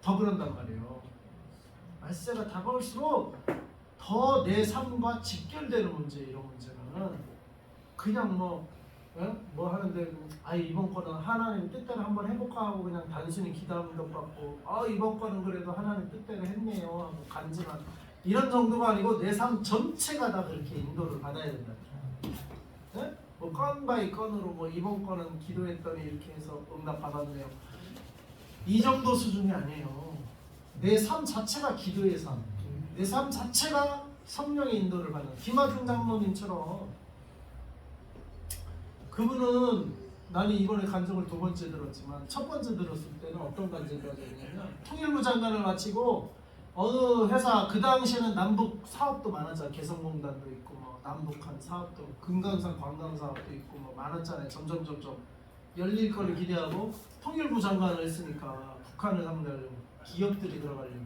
더 그런단 말이에요. 말세가 다가올수록 더 내 삶과 직결되는 문제, 이런 문제는 그냥 뭐 하는데 이번 거는 하나님 뜻대로 한번 해볼까 하고 그냥 단순히 기도하는 것 같고 이번 거는 그래도 하나님 뜻대로 했네요 하고 간지만 이런 정도가 아니고 내 삶 전체가 다 그렇게 인도를 받아야 된다. 네? 뭐 건 바이 건으로 뭐 이번 거는 기도했더니 이렇게 해서 응답 받았네요. 이 정도 수준이 아니에요. 내 삶 자체가 기도의 삶, 내 삶 자체가 성령의 인도를 받는 김하중 장로님처럼. 그분은 나는 이번에 간증을 2번째 들었지만 첫 번째 들었을 때는 어떤 간증을 하냐면 통일부 장관을 마치고 어느 회사, 그 당시에는 남북 사업도 많았잖아요. 개성공단도 있고 뭐 남북한 사업도, 금강산 관광 사업도 있고 뭐 많았잖아요. 점점 열릴 거를 기대하고 통일부 장관을 했으니까 북한을 상대하려고 기업들이 들어가려고.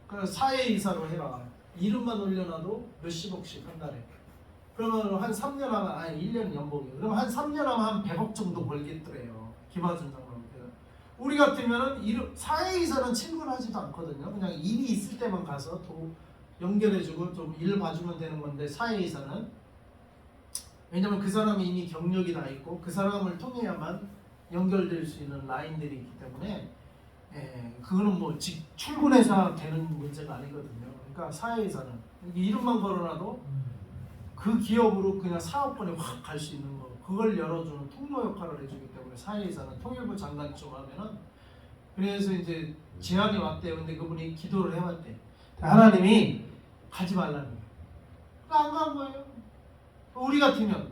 그래서 사회이사로 해라. 이름만 올려놔도 몇십억씩 한 달에. 그러면 한 3년 하면 1년 연봉이에요. 그러면 한 3년 하면 한 100억 정도 벌겠더래요. 김하준 장관한테. 우리 같으면은 사회이사는 친근하지도 않거든요. 그냥 일이 있을 때만 가서 연결해주고 좀 일 봐주면 되는 건데, 사회이사는 왜냐면 그 사람이 이미 경력이 다 있고 그 사람을 통해야만 연결될 수 있는 라인들이 있기 때문에 그거는 뭐 출근해서 되는 문제가 아니거든요. 그러니까 사회이사는 이름만 걸어놔도 그 기업으로 그냥 사업권에 확 갈 수 있는 거, 그걸 열어주는 통로 역할을 해주기 때문에 사회이사는 통일부 장관쯤 하면은. 그래서 이제 제안이 왔대요. 근데 그분이 기도를 해왔대. 하나님이 가지 말라는 거예요. 안 간 거예요. 우리 같으면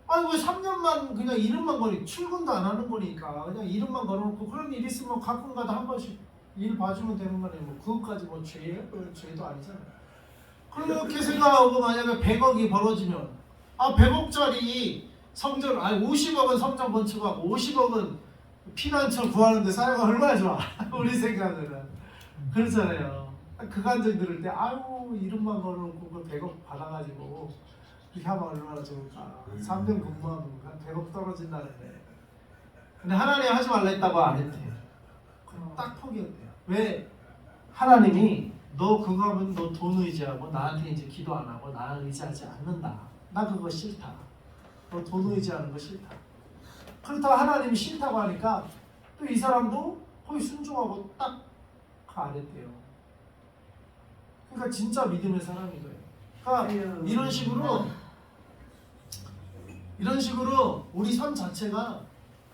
왜 3년만 그냥 이름만 출근도 안 하는 거니까 그냥 이름만 걸어놓고 그런 일 있으면 가끔가다 한 번씩 일 봐주면 되는 거네. 뭐 그것까지 뭐 죄예요? 죄도 아니잖아요. 그렇게 생각하고 만약에 100억이 벌어지면 100억짜리 성전 50억은 성전 건축하고 50억은 피난처 구하는데 사회가 얼마나 좋아. 우리 생각은 그렇잖아요. 그 간증 들을 때 이름만 걸어놓고 그 100억 받아가지고 이렇게 하면 얼마나 좋을까. 3년 근무하면 한 100억 떨어진다는데. 근데 하나님 하지 말라 했다고 안 했대요. 딱 포기했대요. 왜? 하나님이 너 그거 하면 너 돈 의지하고 나한테 이제 기도 안 하고 나 의지하지 않는다. 나 그거 싫다. 너 돈 의지하는 거 싫다. 그렇다고 하나님이 싫다고 하니까 또 이 사람도 거의 순종하고 딱 안 했대요. 그러니까 진짜 믿음의 사람인 거예요. 그러니까 이런 식으로 우리 삶 자체가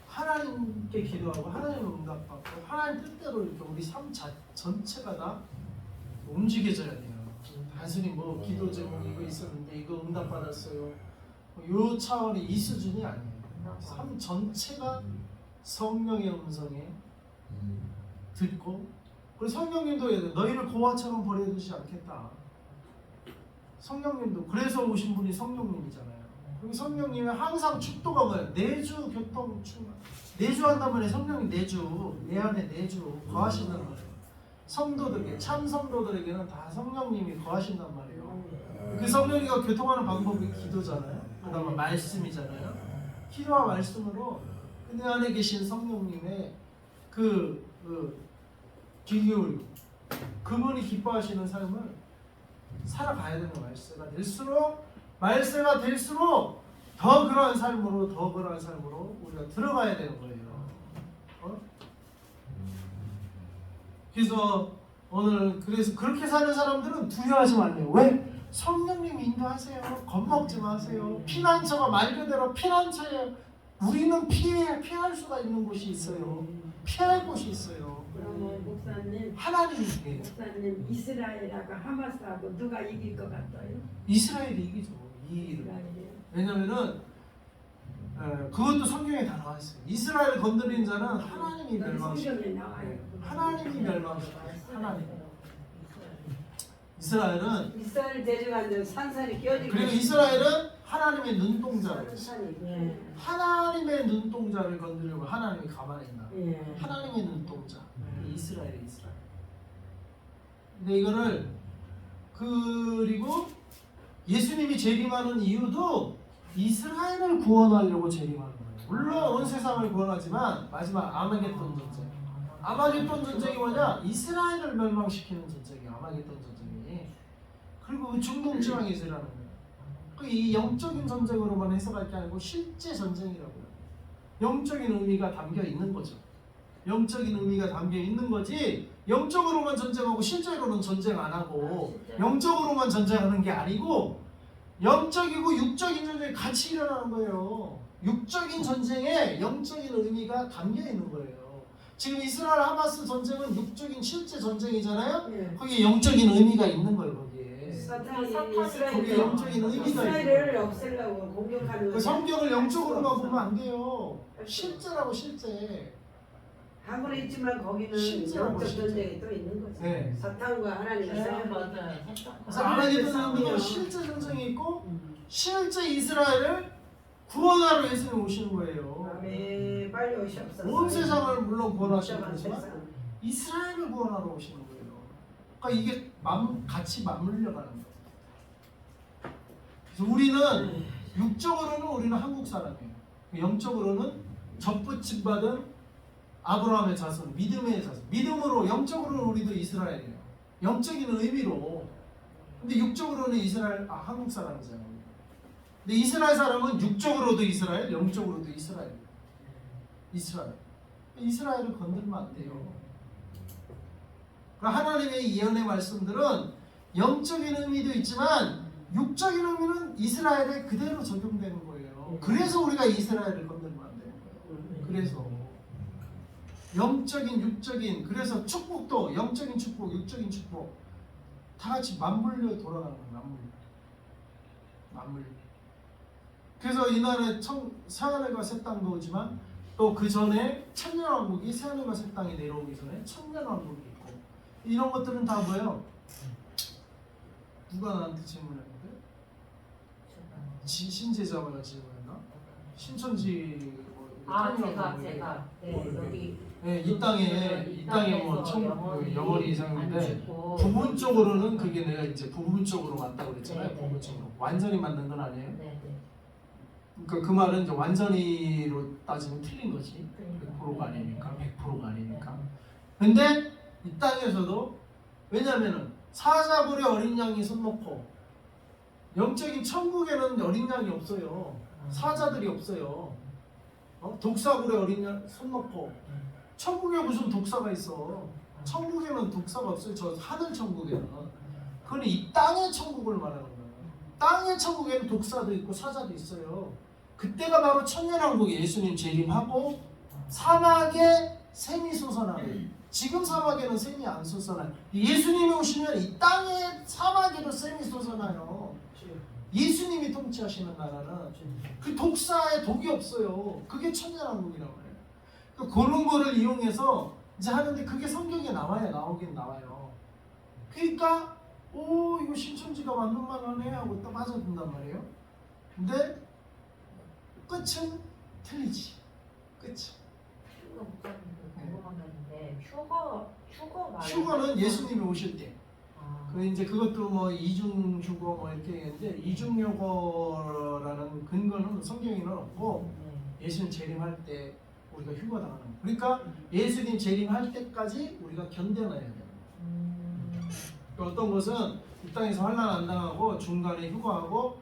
하나님께 기도하고 하나님 응답받고 하나님 뜻대로 이렇게 우리 삶 전체가 다 움직여져야 돼요. 단순히 뭐 기도 제목 이거 있었는데 이거 응답받았어요. 요 차원이 이 수준이 아니에요. 삶 전체가 성령의 음성에 듣고, 그리고 성령님도 너희를 고아처럼 버려두지 않겠다. 성령님도 그래서 오신 분이 성령님이잖아요. 그리고 성령님이 항상 축도가 뭐예요? 내주 교통 충만. 내주한단 말이에요. 성령이 내 안에 내주 거하신단 말이에요. 성도들에게, 참 성도들에게는 다 성령님이 거하신단 말이에요. 그 성령이가 교통하는 방법이 기도잖아요. 그 다음에 말씀이잖아요. 기도와 말씀으로 그 안에 계신 성령님의 기기울, 그분이 기뻐하시는 삶을 살아가야 되는 말세가 될수록 더 그러한 삶으로 우리가 들어가야 되는 거예요. 그래서 오늘 그렇게 사는 사람들은 두려워하지 말래요. 왜? 성령님이 인도하세요. 겁먹지 마세요. 피난처가 말 그대로 피난처예요. 우리는 피할 수가 있는 곳이 있어요. 피할 곳이 있어요. 그러면 목사님 이스라엘하고 하마스하고 누가 이길 것 같아요? 이스라엘이 이기죠. 이스라엘이요. 왜냐면은 그것도 성경에 다 나와 있어요. 이스라엘 건드린 자는 하나님이 멸망시켜요. 성경에 나와요. 하나님이 멸망시켜요. 하나님. 이스라엘 데려가는 산산이 끼어지고. 그리고 이스라엘은 하나님의 눈동자를 예. 하나님의 눈동자를 건드리고 하나님이 가만히 있나. 예. 하나님의 눈동자. 이스라엘. 근데 이거를 그리고 예수님이 재림하는 이유도 이스라엘을 구원하려고 재림하는 거예요. 물론 온 세상을 구원하지만 마지막 아마겟돈 전쟁. 아마겟돈 전쟁이 뭐냐? 이스라엘을 멸망시키는 전쟁이에요. 아마겟돈 전쟁이. 그리고 중동 지방에 있으라는 거예요. 이 영적인 전쟁으로만 해석할 게 아니고 실제 전쟁이라고요. 영적인 의미가 담겨 있는 거죠. 영적인 의미가 담겨 있는 거지. 영적으로만 전쟁하고 실제로는 전쟁 안 하고 영적으로만 전쟁하는 게 아니고 영적이고 육적인 전쟁이 같이 일어나는 거예요. 육적인 전쟁에 영적인 의미가 담겨 있는 거예요. 지금 이스라엘 하마스 전쟁은 육적인 실제 전쟁이잖아요. 예. 거기에 영적인 의미가 있는 거예요. 거기에. 사탄이 거기에 영적인 의미가 있는 이스라엘을 거예요. 없애려고 공격하는 그 거죠. 성경을 영적으로만 보면 안 돼요. 실제라고 실제. 하고는 있지만 거기는 실제라고, 영적 실제. 전쟁이 또 있는 거죠. 네. 사탄과 하나님의 싸움. 그래서 아마겟돈 전쟁은 실제 전쟁이 있고 실제 이스라엘을 구원하러 예수님이 오시는 거예요. 아멘. 빨리 오시옵소서. 온 세상을 물론 구원하시는 복잡한 거지만 세상. 이스라엘을 구원하러 오시는 거예요. 그러니까 이게 같이 맞물려 가는 거예요. 그래서 우리는 육적으로는 우리는 한국 사람이에요. 영적으로는 접붙임 받은 아브라함의 자손, 믿음의 자손. 믿음으로 영적으로는 우리도 이스라엘이에요. 영적인 의미로. 근데 육적으로는 한국 사람이잖아요. 근데 이스라엘 사람은 육적으로도 이스라엘, 영적으로도 이스라엘. 이스라엘을 건들면 안 돼요. 그러니까 하나님의 예언의 말씀들은 영적인 의미도 있지만 육적인 의미는 이스라엘에 그대로 적용되는 거예요. 그래서 우리가 이스라엘을 건들면 안 되는 거예요. 그래서 영적인, 육적인, 그래서 축복도 영적인 축복, 육적인 축복 다 같이 맞물려 돌아가는 거예요. 맞물려. 그래서 이날에 새하늘과 새 땅도 오지만 또 그 전에 천년왕국이 새하늘과 새 땅이 내려오기 전에 천년왕국이 있고 이런 것들은 다 뭐예요? 누가 나한테 질문했는데? 신제자마가 질문했나? 신천지 제가 여기 네, 이 땅에 뭐 영원히 이상인데 부분적으로는 그게 내가 이제 부분적으로 맞다고 그랬잖아요. 부분적으로 완전히 맞는 건 아니에요. 그러니까 그 말은 이제 완전히로 따지면 틀린 거지. 100%가 아니니까, 100%가 아니니까. 근데 이 땅에서도 왜냐면은 사자굴에 어린 양이 손 놓고 영적인 천국에는 어린 양이 없어요. 사자들이 없어요. 독사굴에 어린 양 손 놓고 천국에 무슨 독사가 있어? 천국에는 독사가 없어요. 저 하늘 천국에는. 그건 이 땅의 천국을 말하는 거예요. 땅의 천국에는 독사도 있고 사자도 있어요. 그때가 바로 천년왕국 예수님 재림하고 사막에 샘이 솟아나요. 지금 사막에는 샘이 안 솟아나요. 예수님이 오시면 이 땅에 사막에도 샘이 솟아나요. 예수님이 통치하시는 나라는 그 독사에 독이 없어요. 그게 천년왕국이라고 해요. 그런 거를 이용해서 이제 하는데 그게 성경에 나와요. 나오긴 나와요. 그러니까 오 이거 신천지가 맞는 말하네 하고 딱 빠져든단 말이에요. 근데 끝은 틀리지. 끝은. 휴거 목사님도 궁금한 게 있는데 휴거 말고 휴거는 예수님이 오실 때. 아, 그 이제 그것도 뭐 이중 휴거 뭐 이렇게 했는데 이중 휴거라는 근거는 성경에는 없고 네. 예수님 재림할 때 우리가 휴거 당하는 거. 그러니까 예수님 재림할 때까지 우리가 견뎌놔야 돼요. 어떤 것은 이 땅에서 환난 안 당하고 중간에 휴거하고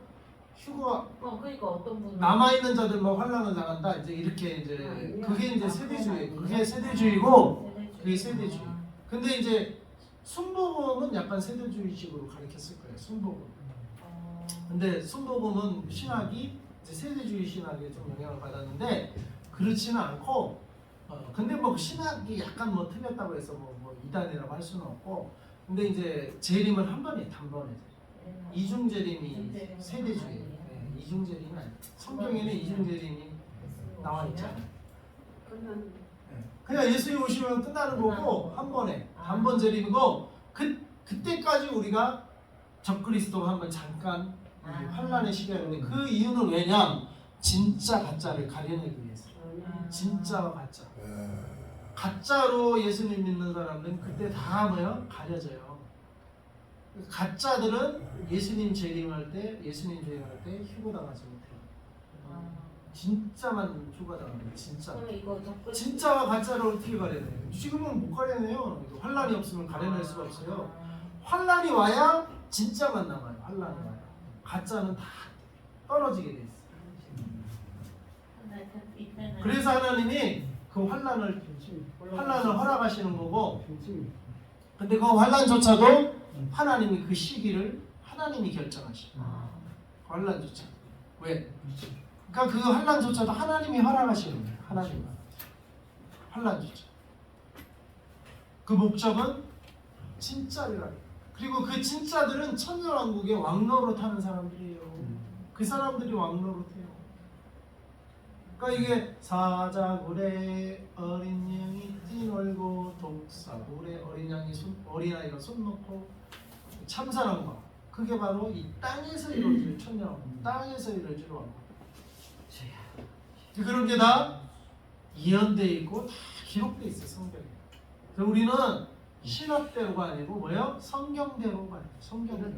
휴거 그러니까 어떤 분은 남아 있는 자들만 환난을 당한다. 이제 이렇게 이제 그게 이제 세대주의. 그게 세대주의고 그게 세대주의. 근데 이제 순복음은 약간 세대주의식으로 가르쳤을 거예요. 순복음. 근데 순복음은 신학이 이제 세대주의 신학에 좀 영향을 받았는데 그렇지는 않고 근데 뭐 신학이 약간 뭐 틀렸다고 해서 뭐 이단이라고 할 수는 없고 근데 이제 재림은 한 번에 단번에 이중 재림이 세대주의. 네, 이중 재림은 아니에요. 성경에는 이중 재림이 나와 있잖아요. 그러면 그냥 예수님 오시면 끝나는 거고 한 번에 단번 재림이고 그때까지 우리가 적그리스도가 한번 잠깐 이 환란의 시간인데 그 이유는 왜냐? 진짜 가짜를 가려내기 위해서. 진짜와 가짜. 가짜로 예수님 믿는 사람들은 그때 다 뭐요? 가려져요. 가짜들은 예수님 재림할 때 휴거당하지 못해요. 진짜만 휴거당합니다. 진짜. 그럼 이거 적그리스도 진짜와 가짜를 어떻게 가려내요? 지금은 못 가려내요. 환란이 없으면 가려낼 수가 없어요. 환란이 와야 진짜만 남아요. 환란이 와요. 가짜는 다 떨어지게 돼 있어요. 그래서 하나님이 그 환란을 허락하시는 거고, 근데 그 환란조차도 하나님이 그 시기를 하나님이 결정하시고, 그 환란조차 왜? 그러니까 그 환란조차도 하나님이 허락하시는 거예요. 하나님 환란조차. 그 목적은 진짜리라. 그리고 그 진짜들은 천년왕국의 왕노로 타는 사람들이에요. 그 사람들이 왕노로 타요. 그러니까 이게 사자굴에 어린 양이 뛰놀고 독사굴에 어린아이가 손 놓고 참사는 거. 그게 바로 이 땅에서 이루어질 천년왕국. 땅에서 이루어질 왕국. 그런 게 다 예언돼 있고 다 기록돼 있어요. 성경에. 그래서 우리는 신학대로가 아니고 뭐예요? 성경대로 가요. 성경대로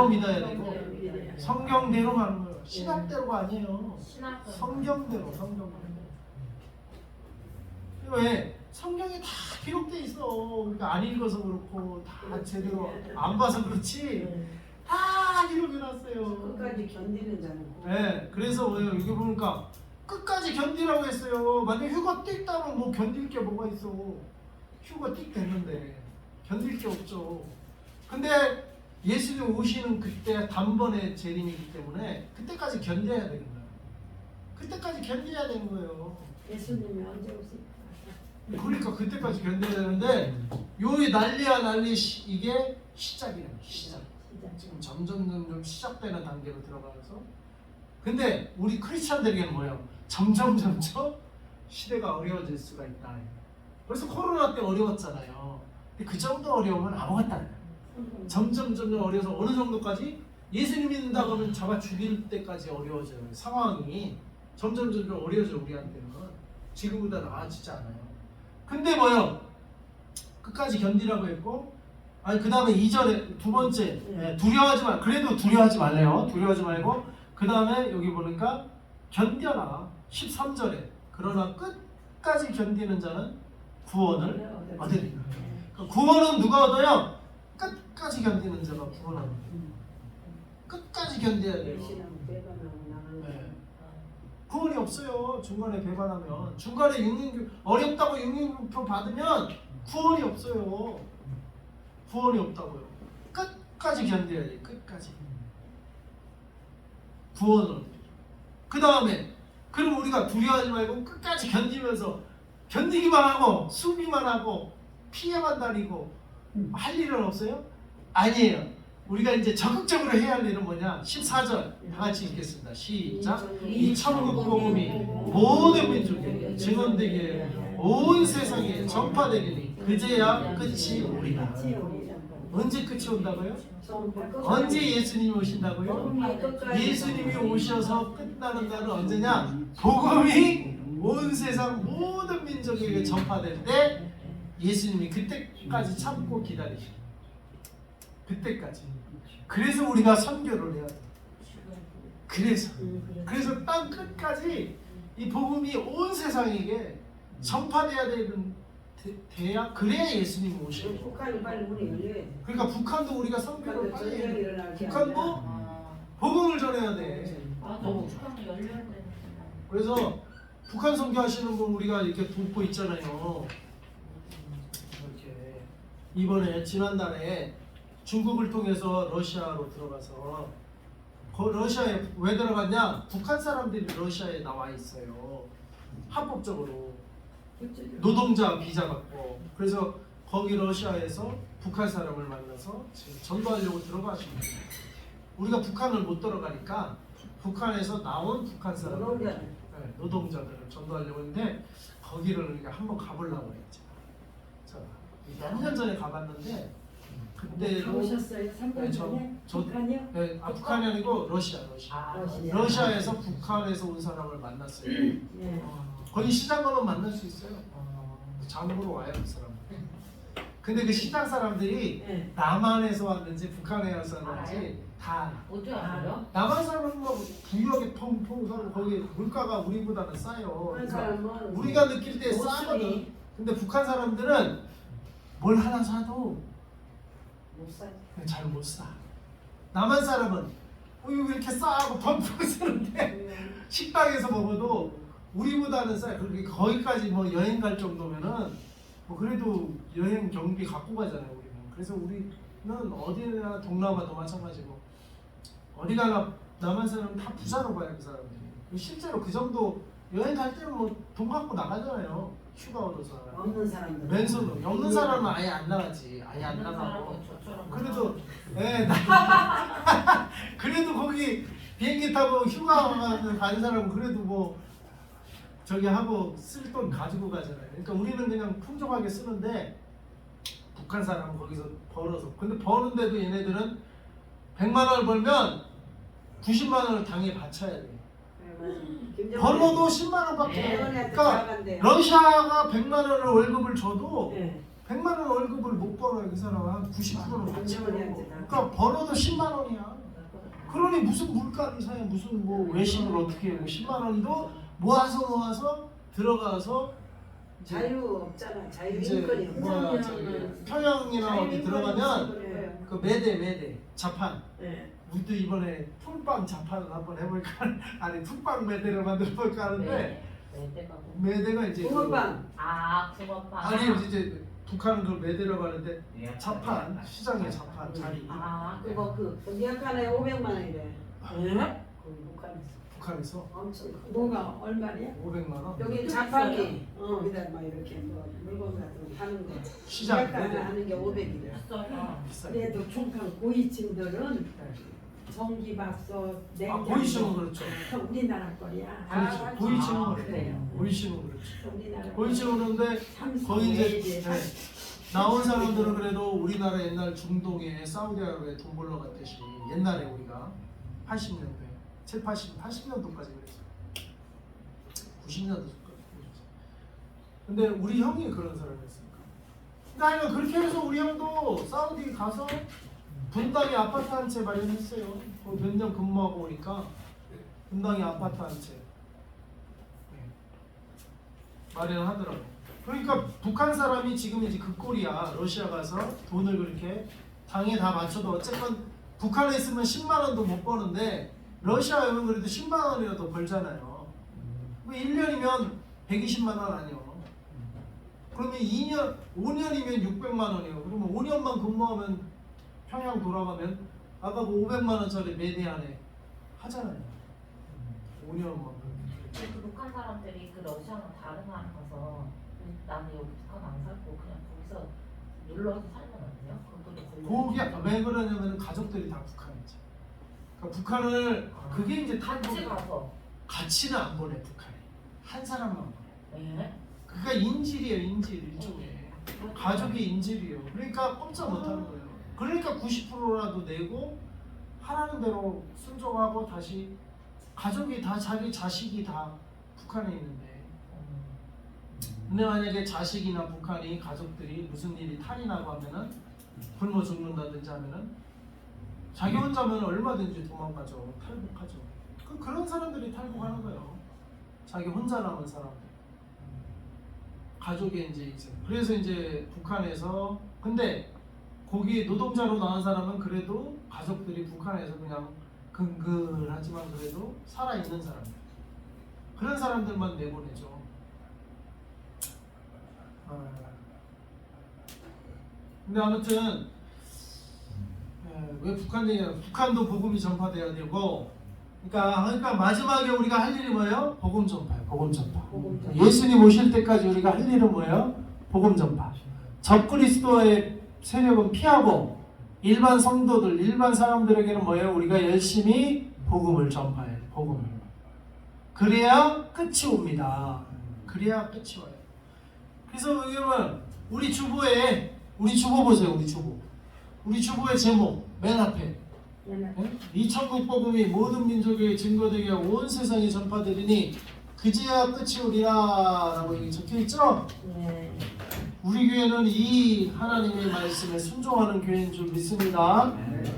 믿어야 되고 성경대로 가는 거예요. 신학대로가 아니에요. 성경대로. 왜? 성경에 다 기록돼 있어. 그러니까 안 읽어서 그렇고 다 제대로 안 봐서 그렇지 다 기록해놨어요. 끝까지 견디는 자는 네, 그래서 뭐예요? 여기 보니까 끝까지 견디라고 했어요. 만약 휴가 띡 따면 뭐 견딜 게 뭐가 있어? 휴가 띡 됐는데 견딜 게 없죠. 근데 예수님 오시는 그때 단번에 재림이기 때문에 그때까지 견뎌야 되는 거예요. 그때까지 견뎌야 되는 거예요. 예수님이 언제 오실까? 그러니까 그때까지 견뎌야 되는데 요 난리야 난리 이게 시작이에요. 시작. 지금 점점 시작되는 단계로 들어가서 근데 우리 크리스찬들에게는 뭐예요? 점점 시대가 어려워질 수가 있다. 벌써 코로나 때 어려웠잖아요. 근데 그 정도 어려우면 아무것도 아니에요. 점점 어려워서 어느 정도까지 예수님 믿는다 그러면 잡아 죽일 때까지 어려워져요. 상황이 점점 어려워져 우리한테는. 지금보다 나아지지 않아요. 근데 뭐요? 끝까지 견디라고 했고 그 다음에 2절에 두 번째 두려워하지 말. 그래도 두려워하지 말래요. 두려워하지 말고 그 다음에 여기 보니까 견뎌라. 13절에 그러나 끝까지 견디는 자는 구원을 얻으리라. 구원은 누가 얻어요? 끝까지 견디는 자가 구원을 얻어요. 끝까지 견뎌야 돼요. 네. 구원이 없어요. 중간에 배반하면 중간에 어렵다고 666표 받으면 구원이 없어요. 구원이 없다고요. 끝까지 견뎌야 돼. 끝까지 구원을. 그 다음에 그럼 우리가 두려워하지 말고 끝까지 견디면서 견디기만 하고 수비만 하고 피해만 다니고 할 일은 없어요? 아니에요. 우리가 이제 적극적으로 해야 할 일은 뭐냐? 14절 다 같이 읽겠습니다. 시작. 이 천국 복음이 모든 민족에게 증언되게 온 세상에 전파되리니 그제야 끝이 오리라. 언제 끝이 온다고요? 언제 예수님이 오신다고요? 예수님이 오셔서 끝나는 날은 언제냐? 복음이 온 세상 모든 민족에게 전파될 때 예수님이 그때까지 참고 기다리시고 그때까지. 그래서 우리가 선교를 해야 돼. 그래서 땅 끝까지 이 복음이 온 세상에게 전파돼야 되는 돼야 그래야 예수님이 오시는 거예요. 북한이 빨리 문이 열려야 돼. 그러니까 북한도 우리가 선교를 빨리 전쟁이 해야 돼. 일어날 게 북한도 아니라. 복음을 전해야 돼. 맞아, 북한이 열려야 되는 그래서 북한 선교하시는 분 우리가 이렇게 돕고 있잖아요. 이렇게 이번에 지난달에 중국을 통해서 러시아로 들어가서 러시아에 왜 들어갔냐? 북한 사람들이 러시아에 나와 있어요. 합법적으로 노동자 비자 받고. 그래서 거기 러시아에서 북한 사람을 만나서 지금 전도하려고 들어가시는 거예요. 우리가 북한을 못 들어가니까 북한에서 나온 북한 사람들 노동자들을 전도하려고 했는데 거기를 우리가 한번 가보려고 했죠. 자, 3년 전에 가봤는데 그때 가보셨어요? 3년 전에? 북한이요? 네, 북한이 아니고 러시아. 러시아에서 북한에서 온 사람을 만났어요. 네. 거기 시장 가면 만날 수 있어요. 장보러 와요 그 사람. 근데 그 시장 사람들이 네. 남한에서 왔는지 북한에 와서 왔는지 다 어디 알아요? 남한 사람은 뭐 부유하게 펑펑 살고 거기 물가가 우리보다는 싸요. 북한 그러니까 사람은 우리가 느낄 때 싸거든. 근데 북한 사람들은 뭘 하나 사도 못 사. 잘 못 사. 남한 사람은 이거 왜 이렇게 싸고 펑펑 쓰는데 식당에서 먹어도 우리보다는 싸요. 그렇게 거기까지 뭐 여행 갈 정도면은 뭐 그래도 여행 경비 갖고 가잖아요 우리는. 그래서 우리는 어디나 동남아도 마찬가지고 어디 가나 남한 사람은 다 부자로 봐요 그 사람들이. 실제로 그 정도 여행 갈 때는 뭐 돈 갖고 나가잖아요. 휴가 얻어서. 없는 사람들. 맨손으로. 없는 사람은 아예 안 나가지. 아예 안 나가고. 저처럼 그래도 그래도 거기 비행기 타고 휴가 가는 사람은 그래도 뭐 저기 하고 쓸 돈 가지고 가잖아요. 그러니까 우리는 그냥 풍족하게 쓰는데 북한 사람은 거기서 벌어서. 근데 버는데도 얘네들은 100만 원을 벌면 90만 원을 당에 바쳐야 돼. 벌어도 10만 원밖에 안 돼. 그러니까 러시아가 100만 원을 월급을 줘도 100만 원 월급을 못 벌어요. 그 사람은 한 90%는 바치고. 그러니까 벌어도 10만 원이야. 그러니 무슨 물가를 사야 무슨 뭐 외식을 어떻게 해. 10만 원도 모아서 들어가서 자유 없잖아. 자유 이제 인권이 뭐야 없잖아. 저기 평양이나 어디 들어가면 그 매대 자판. 우리도 이번에 풀빵 자판을 한번 해볼까. 아니 풀빵 매대를 만들어볼까 하는데 매대가 이제 붕어빵. 붕어빵. 아니 이제 북한은 그 매대라고 하는데 자판 시장의 자판 자리. 그거 거기 한 칸에 500만 원이래. 북한에서. 북한에서 엄청 큰. 뭐가 얼마냐? 500만 원. 여기 자판기. 거기다 막 이렇게 뭐 물건 같은 거 파는 거. 시장 약간 매대. 하는 게 500이래. 비싸요. 그래도 중간 고위층들은 전기밥솥, 냉장고 고위층은 그렇죠. 우리나라 거야. 그렇죠. 고위층은 그래요. 그래요. 고위층은 그렇죠. 우리나라 고위층은 그런데 삼성, 거기 이제 LG. 나온 사람들은 그래도 우리나라 옛날 중동에 사우디아라비아에 돈 벌러 갔듯이 옛날에 우리가 80년대, 80년도까지 그랬어요. 90년도까지. 근데 우리 형이 그런 사람이었으니까. 그러니까 그렇게 해서 우리 형도 사우디 가서 분당에 아파트 한 채 마련했어요. 몇 년 근무하고 오니까 분당에 아파트 한 채 마련하더라고. 그러니까 북한 사람이 지금 이제 그 꼴이야. 러시아 가서 돈을 그렇게 당에 다 맞춰도 어쨌건 북한에 있으면 10만 원도 못 버는데 러시아에 오면 그래도 10만 원이라도 벌잖아요. 1년이면 120만 원 아니요. 그러면 5년이면 600만 원이에요. 그러면 5년만 근무하면 평양 돌아가면 아까 그 500만 원짜리 매대 안에 하잖아요. 5년만 그 북한 사람들이 그 러시아나 다른 나라 가서 나는 여기 북한 안 살고 그냥 거기서 놀러서 살면 안 돼요? 그것도 거기 왜 그러냐면 가족들이 다 북한이지. 그러니까 북한을 그게 이제 같이 가서. 같이는 안 보내 북한이 한 사람만 보내. 네. 그러니까 인질이에요, 인질 일종의. 가족이 인질이에요. 그러니까 꼼짝 못하는 거예요. 그러니까 90%라도 내고 하라는 대로 순종하고 다시 가족이 다 자기 자식이 다 북한에 있는데. 근데 만약에 자식이나 북한이 가족들이 무슨 일이 탈이 나고 하면은 굶어 죽는다든지 하면은 자기 혼자면 얼마든지 도망가죠. 탈북하죠. 그런 사람들이 탈북하는 거예요. 자기 혼자 남은 사람들. 가족의 이제 그래서 이제 북한에서 근데 거기 노동자로 나온 사람은 그래도 가족들이 북한에서 그냥 근근하지만 그래도 살아 있는 사람들. 그런 사람들만 내보내죠. 근데 아무튼 왜 북한 얘기야? 북한도 복음이 전파돼야 되고, 그러니까 마지막에 우리가 할 일이 뭐예요? 복음 전파예요. 복음 전파. 예수님 오실 때까지 우리가 할 일은 뭐예요? 복음 전파. 적그리스도의 세력은 피하고 일반 성도들, 일반 사람들에게는 뭐예요? 우리가 열심히 복음을 전파해요. 복음을. 그래야 끝이 옵니다. 그래야 끝이 와요. 그래서 왜냐면 우리 주보 보세요. 우리 주보의 제목 맨 앞에 이 천국 복음이 모든 민족에게 증거되게 온 세상에 전파되리니 그제야 끝이 오리라라고 여기 적혀있죠? 네. 우리 교회는 이 하나님의 말씀에 순종하는 교회인 줄 믿습니다.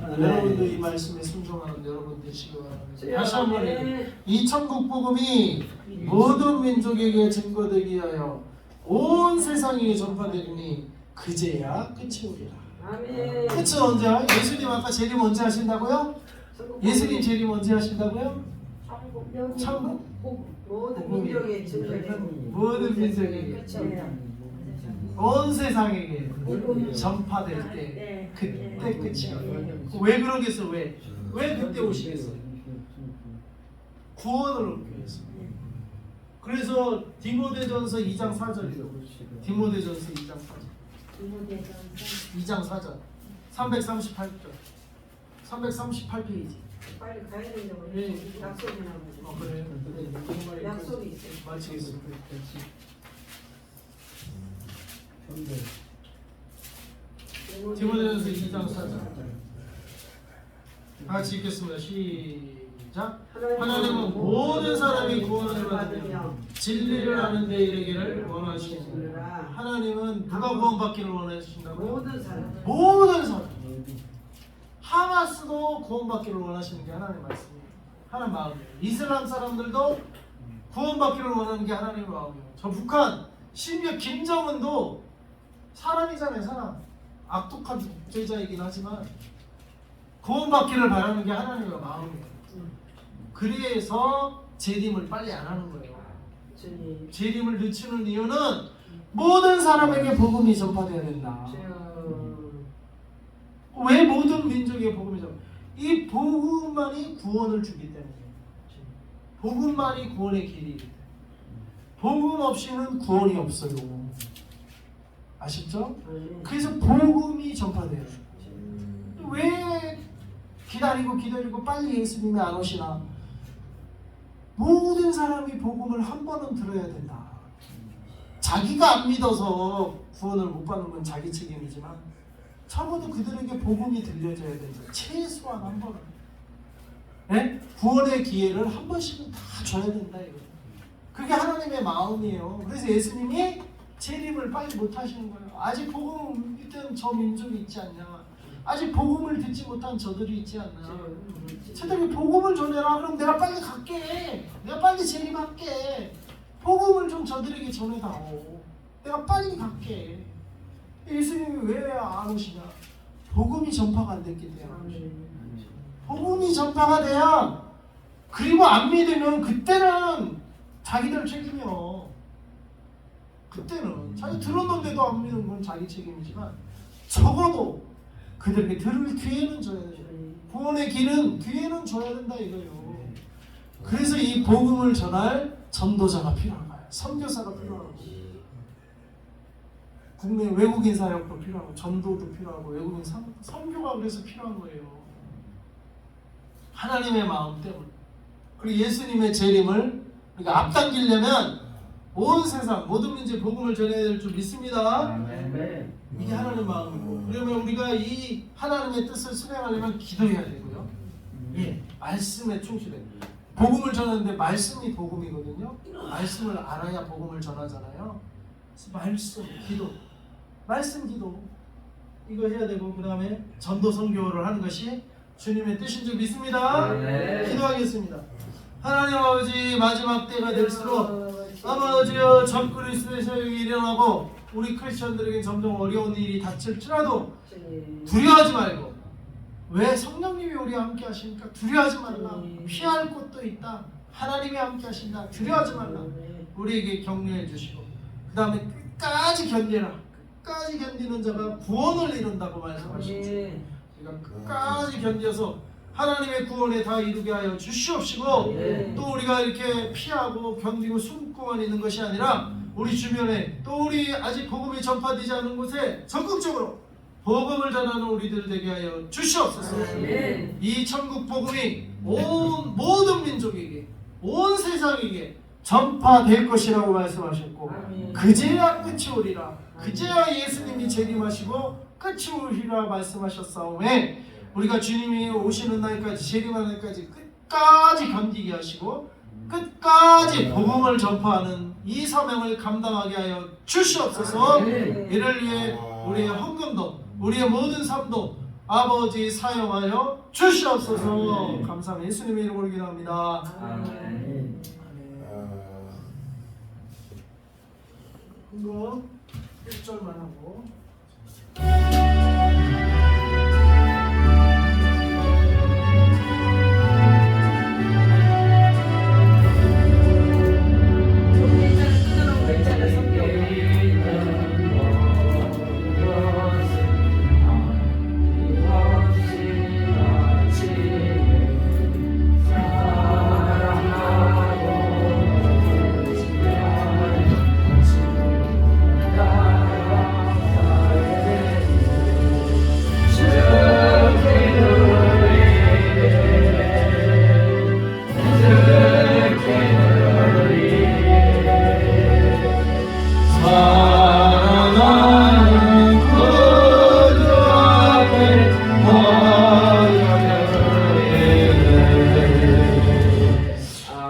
여러분도 이 말씀에 순종하는 여러분 되시기 바랍니다. 다시 한번 해요. 이 천국 복음이 모든 민족에게 증거되게 하여 온 세상에 전파되리니 그제야 끝이 오리라. 아멘. 끝은 언제야? 예수님 아까 재림 언제 하신다고요? 예수님 재림 언제 하신다고요? 천국? 모든 민족의 증거되리니 모든 민족에게 온 세상에게 전파될 때 그때 끝이야. 왜 그러겠어? 왜 그때 오시겠어? 구원을 얻기 위해서. 그래서 디모데전서 2장 4절이요. 디모데전서 2장 4절. 2장 4절. 338절. 338페이지. 빨리 가야 된다고. 예. 약속이 나고. 그래요? 약속이 있어요. 마치겠습니다. 디모데전서 2장 4절. 같이 읽겠습니다. 시작. 하나님은 모든 사람이 구원을 받으며 진리를 아는 데 이르기를 원하시느니라. 하나님은 누가 구원받기를 원하신다고요? 모든 사람. 하마스도 구원받기를 원하시는 게 하나님의 말씀이에요. 하나님 마음이에요. 이슬람 사람들도 구원받기를 원하는 게 하나님의 마음이에요. 저 북한 심지어 김정은도 사람이잖아요. 사람. 악독한 독재자이긴 하지만 구원받기를 바라는 게 하나님의 마음이에요. 그래서 재림을 빨리 안 하는 거예요. 재림을 늦추는 이유는 모든 사람에게 복음이 전파되어야 된다. 왜 모든 민족에게 복음이 전파? 이 복음만이 구원을 주기 때문에. 복음만이 구원의 길이기 때문에. 복음 없이는 구원이 없어요. 아시죠? 그래서 복음이 전파돼요. 왜 기다리고 빨리 예수님이 안 오시나? 모든 사람이 복음을 한 번은 들어야 된다. 자기가 안 믿어서 구원을 못 받는 건 자기 책임이지만 적어도 그들에게 복음이 들려줘야 된다. 최소한 한 번은. 네? 구원의 기회를 한 번씩은 다 줘야 된다. 이거. 그게 하나님의 마음이에요. 그래서 예수님이 재림을 빨리 못 하시는 거예요. 아직 복음 믿던 저 민족이 있지 않냐. 아직 복음을 듣지 못한 저들이 있지 않나. 저들이 복음을 전해라. 그럼 내가 빨리 갈게. 내가 빨리 재림할게. 복음을 좀 저들에게 전해다오. 내가 빨리 갈게. 예수님이 왜 안 오시냐? 복음이 전파가 안 됐기 때문에. 복음이 전파가 돼야. 그리고 안 믿으면 그때는 자기들 책임이요. 그때는 자기 들었는데도 안 믿는 건 자기 책임이지만 적어도 그들에게 들을 기회는 줘야 돼요. 구원의 길은 기회는 줘야 된다 이거예요. 그래서 이 복음을 전할 전도자가 필요한 거예요. 선교사가 필요하고, 국내 외국인 사역도 필요하고, 전도도 필요하고, 외국인 선교가 그래서 필요한 거예요. 하나님의 마음 때문에. 그리고 예수님의 재림을 우리가 앞당기려면 온 세상 모든 민족에 복음을 전해야 될 줄 믿습니다. 이게 하나님의 마음이고, 그러면 우리가 이 하나님의 뜻을 수행하려면 기도해야 되고요. 예, 말씀에 충실해. 복음을 전하는데 말씀이 복음이거든요. 말씀을 알아야 복음을 전하잖아요. 그래서 말씀, 기도, 말씀, 기도 이거 해야 되고, 그 다음에 전도 선교를 하는 것이 주님의 뜻인 줄 믿습니다. 기도하겠습니다. 하나님 아버지, 마지막 때가 될수록 아버지여 전 그리스도의 사역이 일어나고 우리 크리스천들에게 점점 어려운 일이 닥칠지라도 두려워하지 말고, 왜 성령님이 우리와 함께 하시니까 두려워하지 말라. 피할 곳도 있다. 하나님이 함께 하신다. 두려워하지 말라. 우리에게 격려해 주시고, 그 다음에 끝까지 견뎌라. 끝까지 견디는 자가 구원을 이룬다고 말씀하셨죠. 우리가 끝까지 견뎌서 하나님의 구원에 다 이루게 하여 주시옵시고, 또 우리가 이렇게 피하고 견디고 숨고만 있는 것이 아니라 우리 주변에 또 우리 아직 복음이 전파되지 않은 곳에 적극적으로 복음을 전하는 우리들 되게 하여 주시옵소서. 이 천국 복음이 온 모든 민족에게, 온 세상에게 전파될 것이라고 말씀하셨고, 그제야 끝이 오리라. 그제야 예수님이 재림하시고 끝이 오리라 말씀하셨사오매, 우리가 주님이 오시는 날까지, 재림하는 날까지 끝까지 견디게 하시고 끝까지 복음을 전파하는 이 사명을 감당하게 하여 주시옵소서. 이를 위해 우리의 헌금도, 우리의 모든 삶도 아버지 사용하여 주시옵소서. 감사합니다. 예수님의 이름으로 기도합니다. 아멘. 헌금 1절만 하고.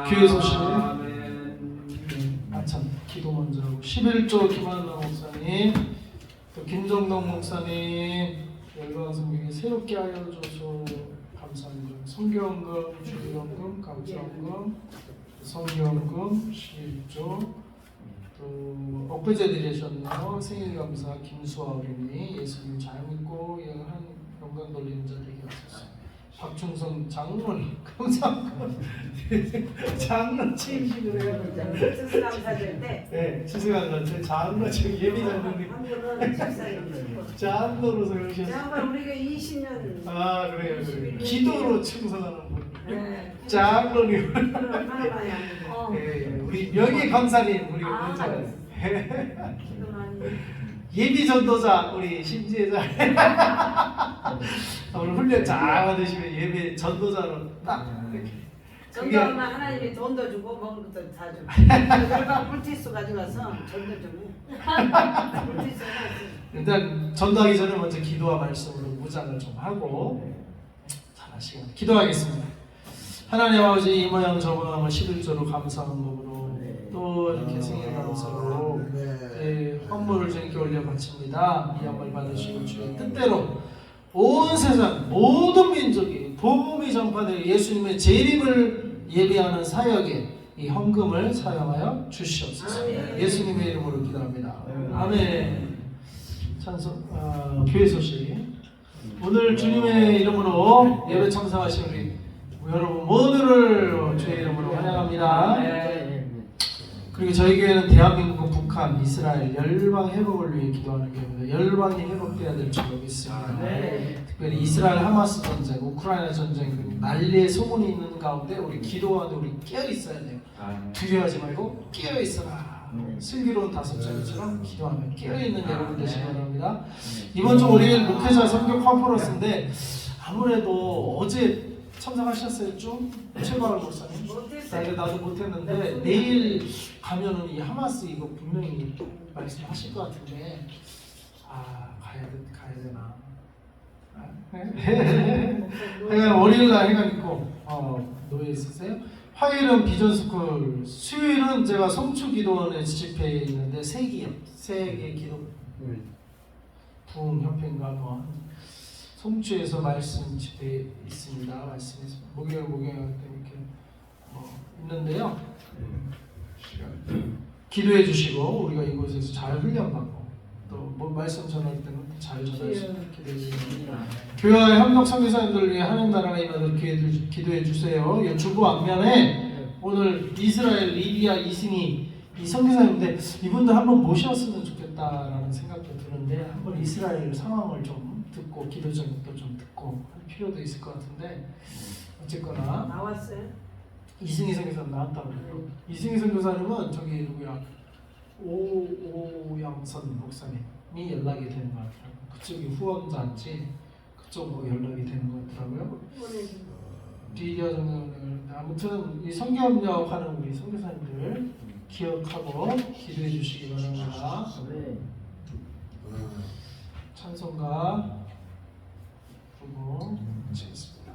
교회 소식, 아참 기도 먼저 하고, 11조 김한나 목사님, 또 김정동 목사님, 열방성경에 새롭게 하여 줘서 감사합니다. 성경헌금, 주기헌금, 감사헌금, 성경헌금 11조, 또 엊그제 드리셨네요. 생일감사 김수아 어린이, 예수님 잘 믿고 한 영광 돌리는 자 되게 하소서. 박충성 장로님 감사합니다. 장로 취임식을 해야 되잖아요. 추수감사절 때. 네, 추수감사절 장로 지금 예비 장로님. 장로로서 오셨어요. 양반 우리가 20년. 아 그래요. 기도로 충성하는 분. 네. 장로님. 얼마나 많이 하는데. 네, 우리 명예 강사님 우리 기도 많이. 예비 전도자 우리 심지혜자. 오늘 훈련 잘 받으시면 예배 전도자로 딱 이렇게. 전도하면 하나님이 돈도 주고 먹는 것도 다 주고. 열방 불티수 가져가서 전도 좀 해. 불티수 해야지. 일단 전도하기 전에 먼저 기도와 말씀으로 무장을 좀 하고 잘하시고 기도하겠습니다. 하나님 아버지, 이 모양 저 모양을 11조로 감사하는 법으로 또 이렇게 생일 감사로 헌물을 주님께 올려 바칩니다. 이 헌물 받으시고 주의 뜻대로 온 세상 모든 민족이 복음이 전파되어 예수님의 재림을 예비하는 사역에 이 헌금을 사용하여 주시옵소서. 예수님의 이름으로 기도합니다. 아멘. 찬송 교회 소식. 오늘 주님의 이름으로 예배 참석하신 우리 여러분 모두를 주의 이름으로 환영합니다. 그리고 저희 교회는 대한민국, 북한, 이스라엘 열방 회복을 위해 기도하는 교회입니다. 열방이 회복돼야 될 줄 믿습니다. 특별히 이스라엘 하마스 전쟁, 우크라이나 전쟁 그 난리의 소문이 있는 가운데 우리 기도하는데 우리 깨어 있어야 돼요. 두려워하지 말고 깨어 있어라. 슬기로운 5자리처럼 기도하면 깨어 있는 여러분 되시기 바랍니다. 이번 주 월요일 목회자 성경 컨퍼런스인데 아무래도 어제 참석하셨어요 좀? 최바람 목사님? 나도 못했는데 내일 가면은 이 하마스 이거 분명히 말씀하실 것 같은데 가야 되나? 월요일 날 해가 있고 노예 있으세요? 화요일은 비전스쿨, 수요일은 제가 성추기도원에 집회에 있는데 세계 기도 부흥협회인가 뭐 성추에서 말씀 집회 있습니다. 말씀에서 목요일 이렇게 있는데요. 기도해 주시고 우리가 이곳에서 잘 훈련받고 또 뭐 말씀 전할 때는 잘 전할 수 있게 기도해 주시고 교회 협력 선교사님들 위해 하나님 나라가 임하도록 기도해 주세요. 이 주보 앞면에 오늘 이스라엘 리비아 이승희 이 선교사님인데 이분들 한번 모셨으면 좋겠다라는 생각도 드는데 한번 이스라엘 상황을 좀 듣고 기도 제목도 좀 듣고 할 필요도 있을 것 같은데 어쨌거나 나왔어요? 이승희 선교사님 나왔다고 그래요. 이승희 선교사님은 저기 누구야 오양선 목사님이 연락이 되는 것 같아요. 그쪽이 후원자인지 그쪽으로 연락이 되는 것 같더라고요. 비디오 정도는 아무튼 이 선교협력 하는 우리 선교사님들 기억하고 기도해 주시기 바랍니다. 찬송가 부르고 마치겠습니다.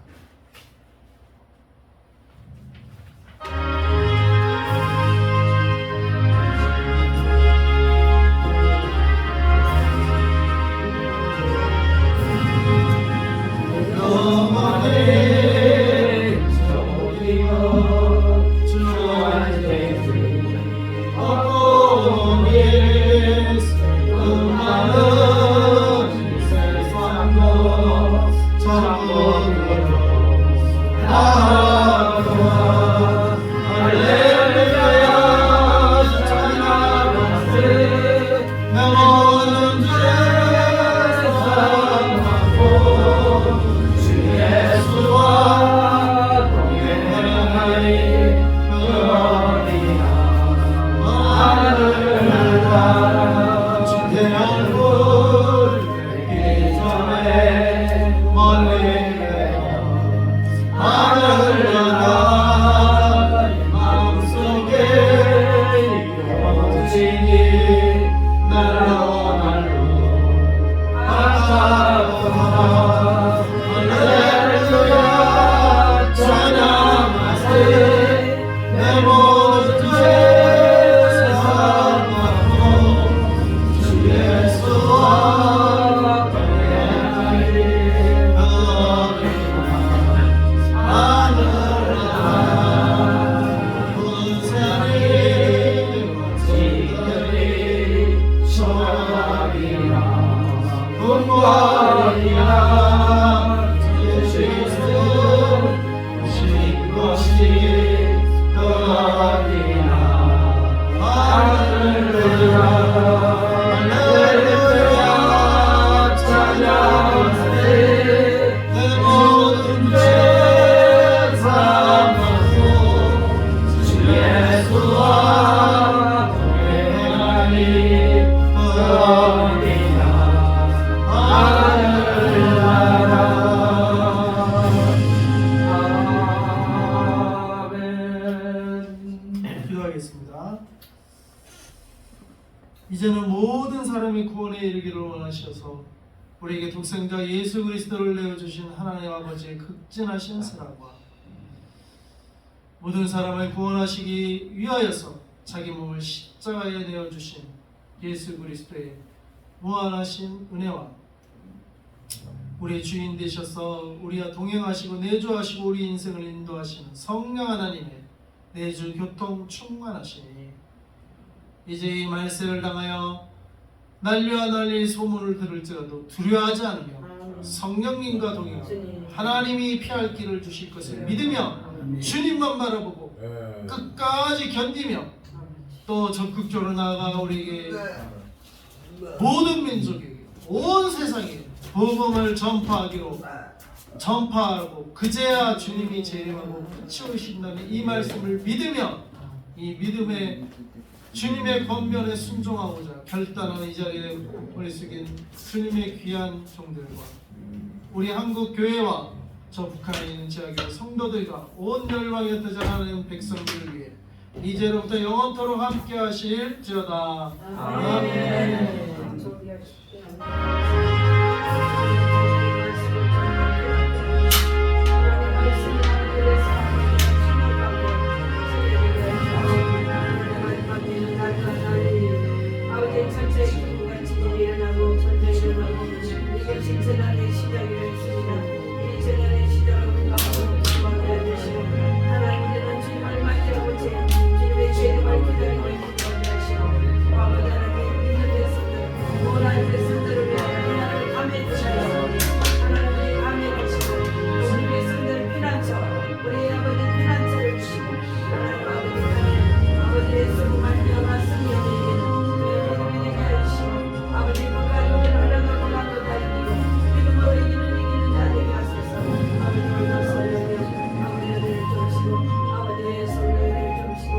이제는 모든 사람이 구원에 이르기를 원하셔서 우리에게 독생자 예수 그리스도를 내어주신 하나님 아버지의 극진하신 사랑과 모든 사람을 구원하시기 위하여서 자기 몸을 십자가에 내어주신 예수 그리스도의 무한하신 은혜와 우리의 주인 되셔서 우리와 동행하시고 내주하시고 우리 인생을 인도하시는 성령 하나님의 내주 교통 충만하시니 이제 이 말세를 당하여 난리와 난리의 소문을 들을지라도 두려워하지 않으며 성령님과 동행하고 하나님이 피할 길을 주실 것을 믿으며 주님만 바라보고 끝까지 견디며 또 적극적으로 나아가 우리에게 모든 민족에게 온 세상에 복음을 전파하고 그제야 주님이 재림하고 치우신다는 이 말씀을 믿으며 이 믿음의 주님의 권면에 순종하고자 결단하는 이 자리에 우리 속인 주님의 귀한 종들과 우리 한국 교회와 저 북한에 있는 지하교회 성도들과 온 열방에 흩어져 하나님 백성들을 위해 이제로부터 영원토록 함께 하실지어다. 아멘. 아버지 전체 기부가 지진이 일어나고 전쟁이 일어나고 이것이 재난의 시작이었습니다. 이 재난의 시작을 가고 기도하게 되시고 하나님께는 주님을 맞이하고 주님의 죄를 기다리고 있는 하시고 아버지 하나님 믿음의 손들 모나의 손들을 위하여 하나님을 감해 주시고 하나님을 감해 주시고 우리의 손들을 피난처 우리 아버지 피난처를 주시고 하나님 아버지의 손을 말미암아 승리하는 아버지 끝까지 흘러가고 나도 달리고 믿음으로 이기는 자 되게 하소서. 아버지 만나서요 아버지를 주시고 아버지의 성령을 주시고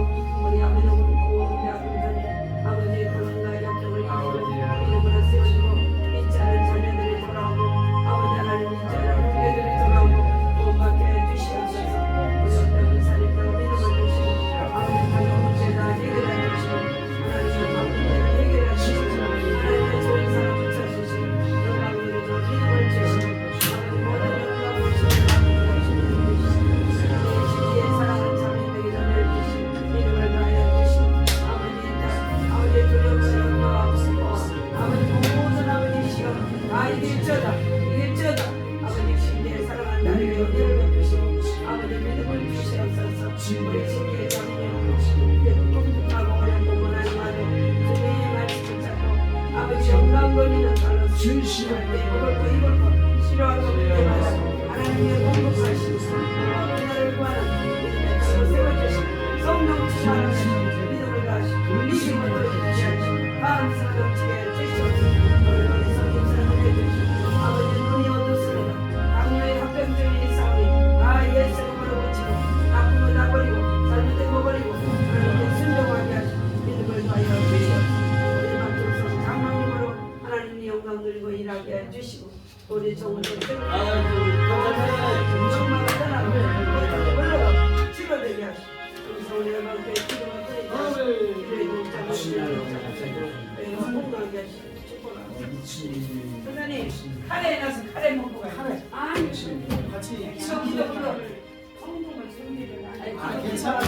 우리 아버지 고운 약분하니 아버지의 그런가 약점을 이기고 믿음으로 세우시고 믿지 않은 자녀들이 돌아오고 아버지 하나님 믿지 않은 후배들이 돌아오고 구원받게 해주시옵소서. 우리 어떤 살인자가 믿음을 주시고 아버지 가정 문제다 해결해 주시고 하나님의 바쁜데를 해결해 주시고 좋은 사람 붙여주시고 영광으로 믿음을 주시고 모든 영광을 주시고 시기의 사랑을 자매에게 전해주시고 믿음을 다하여 주시고 아버지의 두려움을 영광하시고 아버지 모든 아버지 시험 다 이길저다 아버지 시기의 사랑을 나에게 은혜를 베푸시고 아버지 믿음을 주시옵소서. 우리 시기의 자매를 공격하고 어렵고 원하는 말을 주님의 말씀을 찾고 아버지 영광거리는 발로 진실할 때 먹을 거 입을 거 싫어하고 때마다 하나님의 공급하시고 그날을 구하는 믿음의 발로 세워주시고 성령 충만하시고 믿음을 다하시고 믿음을 주시옵시고 마음으로 넘치게 해주시옵소서. 우리 성김스러운 해주시고 아버지 눈이 어둡습니다. 당뇨의 합병증이 싸우니 예수 이름으로 고치고 나쁜 거 다 버리고 잘못된 거 버리고 하나님께 순종하게 하시고 믿음을 다하여 주시옵소서. 하나님의 영광 누리고 일하게 해주시고 우리 종을 정말 떠나고 올라가 치료되게 하시고 우리 성을 영광께 기도를 드리고 기도의 동작을 건강하게 하시고 축복합니다. 선생님 카레에 나서 카레 먹고 가요. 아니 같이 저 기도를 성공을 준비를 안 해. 괜찮아.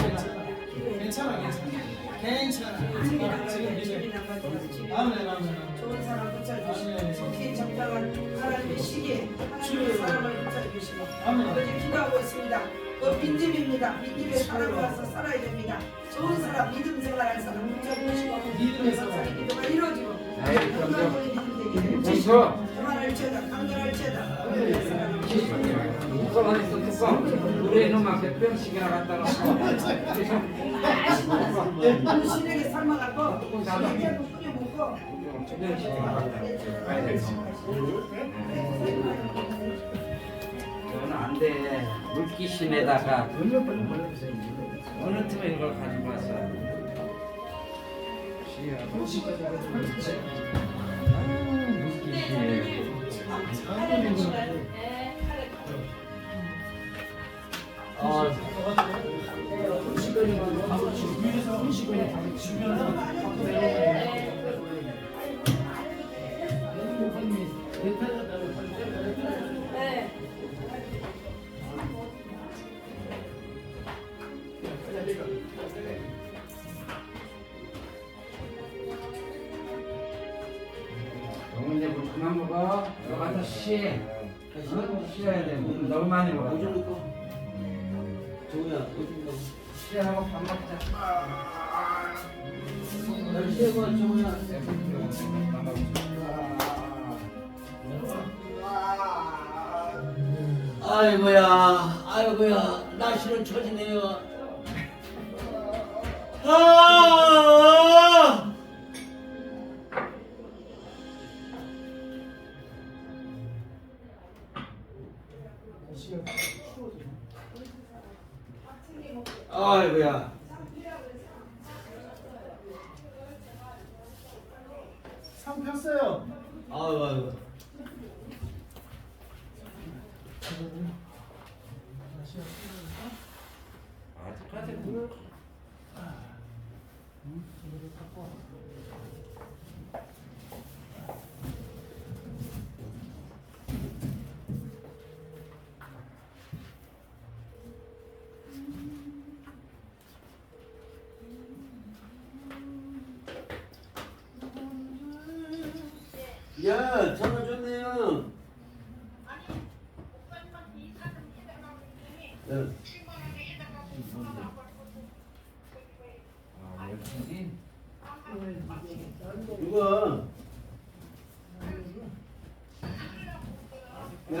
좋은 사람 붙여주시고 속히 적당한 하나님의 시기에 하나님의 사람을 붙여주시고 아버지 기도하고 있습니다. 그 빈집입니다. 빈집에 사람을 가서 살아야 됩니다. 좋은 사람 믿음 생활할 사람 붙여주시고 믿음의 사람의 기도가 이루어지고 건강하게 믿음 되게 해주시고 그만할지어다 강렬할지어다 우리 놈아 백병씩이나 갖다 놓고 신에게 삶아갖고 신에게 끓여 먹고 백병씩이나 갖다 이건 안돼 물귀신에다가 어느 틈에 이걸 가지고 왔어 너무 이제 물 그만 먹어. 들어가서 쉬. 쉬어야 돼. 물 너무 많이 먹어. 쉬하고 밥 먹자. 아이고야 날씨는 처지네요. 시간 추워져. 아이고야. 상 폈어요. 아이고. 아, 똑같아. 야, 전화 좋네요. 네. 아, 역시. 누가? 야,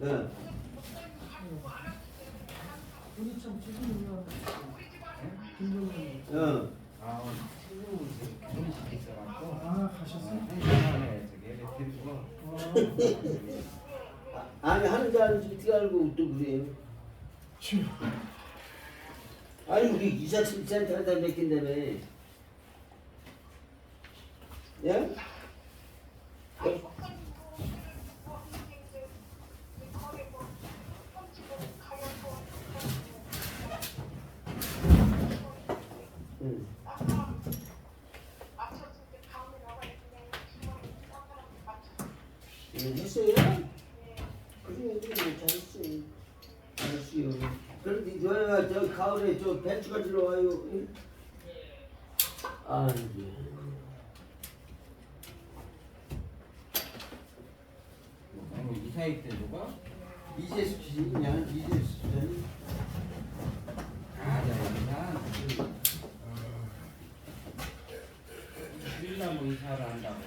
야. 우리 좀 지금 김동현. 야. 아, 친구 결혼식 있어갖고 아 가셨어요? 한시간에 저기 데리고 아니 하는지 아닌지 어떻게 알고 또 그래요? 지금 아니 우리 이사센터에다 맡긴다며. 예? 응. 했어요? 그래 잘했어요. 잘했어요. 그런데 너희가 저 가을에 저 배추 가지러 와요. 응? 아이고. 아니 이사회 때 누가? 이재수 씨 그냥 이재수 씨. 아, 나 이사 신나무 이사를 한다고.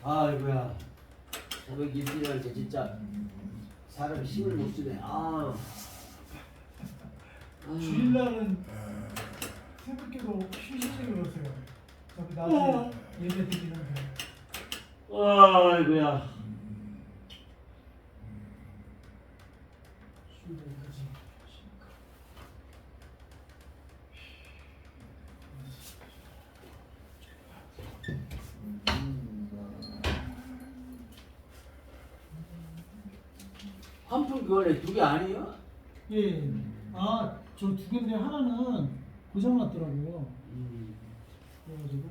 아이고야. 새벽 일찍할 때 진짜 사람 힘을 못 쓰네. 아. 주일날은 새벽에도 휴식을 그러세요. 저기 낮에 예배 드리는데. 아이고야. 주일날까지. 한 푼 그거네. 두 개 아니에요? 예. 아, 저 두 개인데 하나는 고장 났더라고요. 그래가지고.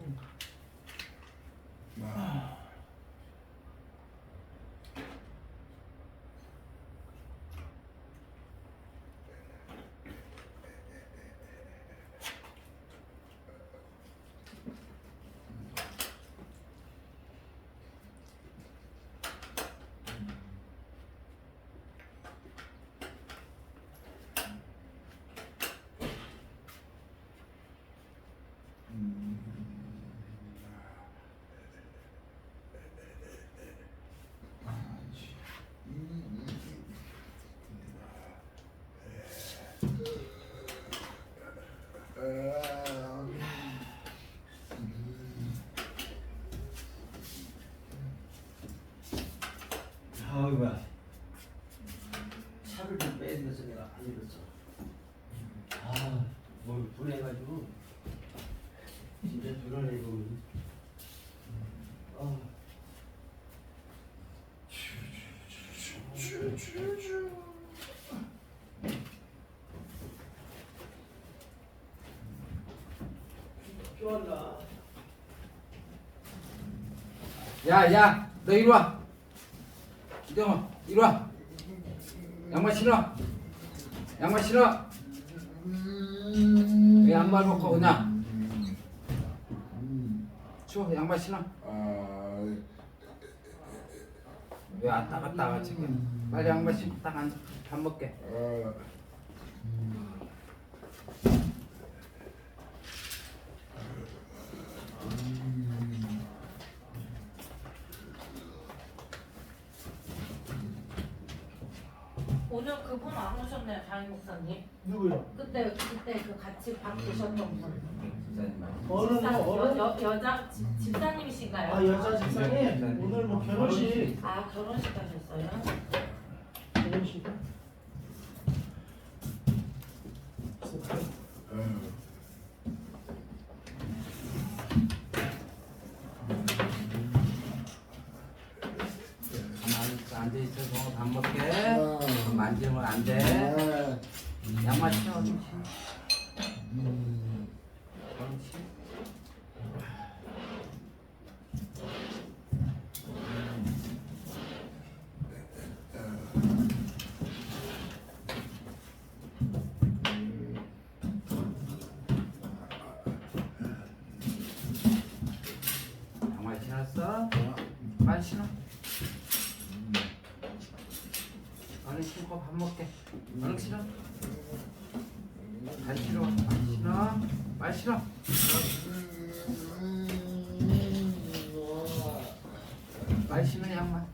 뭐야. 차를 좀 빼야 돼서 내가 안 읽었어. 뭘 분해가지고 진짜 불안해 보면. 좋아한다. 야, 너 이리 와. 이동아, 이리 와. 양말 신어. 양말 신어. 왜 양말 벗고 그냥? 추워, 양말 신어. 왜 안 따갔다가 지금? 빨리 양말 신고 딱 앉아. 밥 먹게. 오늘 그분 안 오셨네요, 다임 목사님. 누구요? 그때 그 같이 밥 드셨던 분. 어느 여자 집사님이신가요? 아 여자 집사님 오늘 뭐 결혼식 아, 결혼식 하셨어요? 결혼식. 가만히 앉아 있어서 밥 먹게. 만지면 안 돼. 양말 신어. 그렇지. 양말 신었어? 빨리 신어. 얼른 신고 밥 먹게. 얼른 신어. 잘 신어. 빨리 신어. 빨리 신어. 빨리 신어 양말.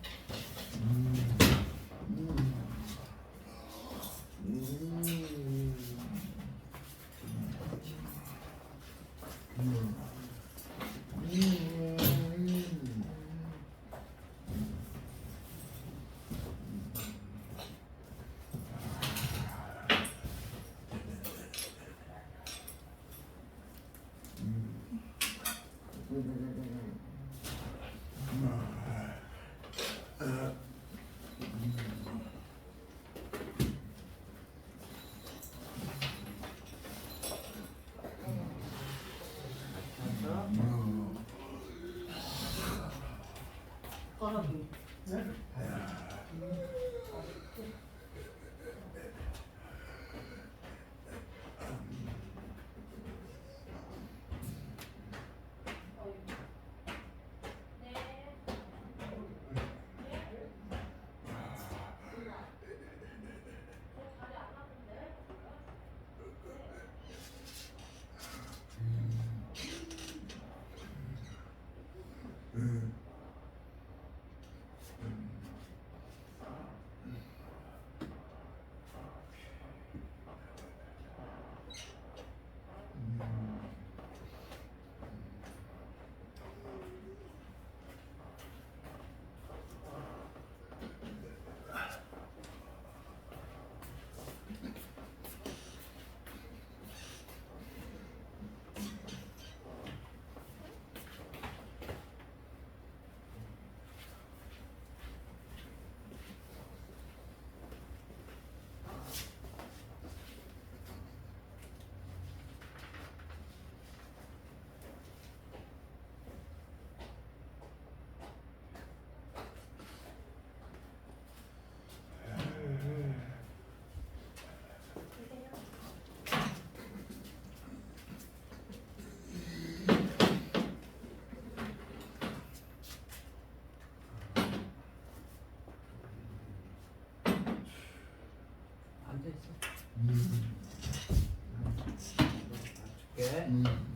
앉아 있어. 줄게.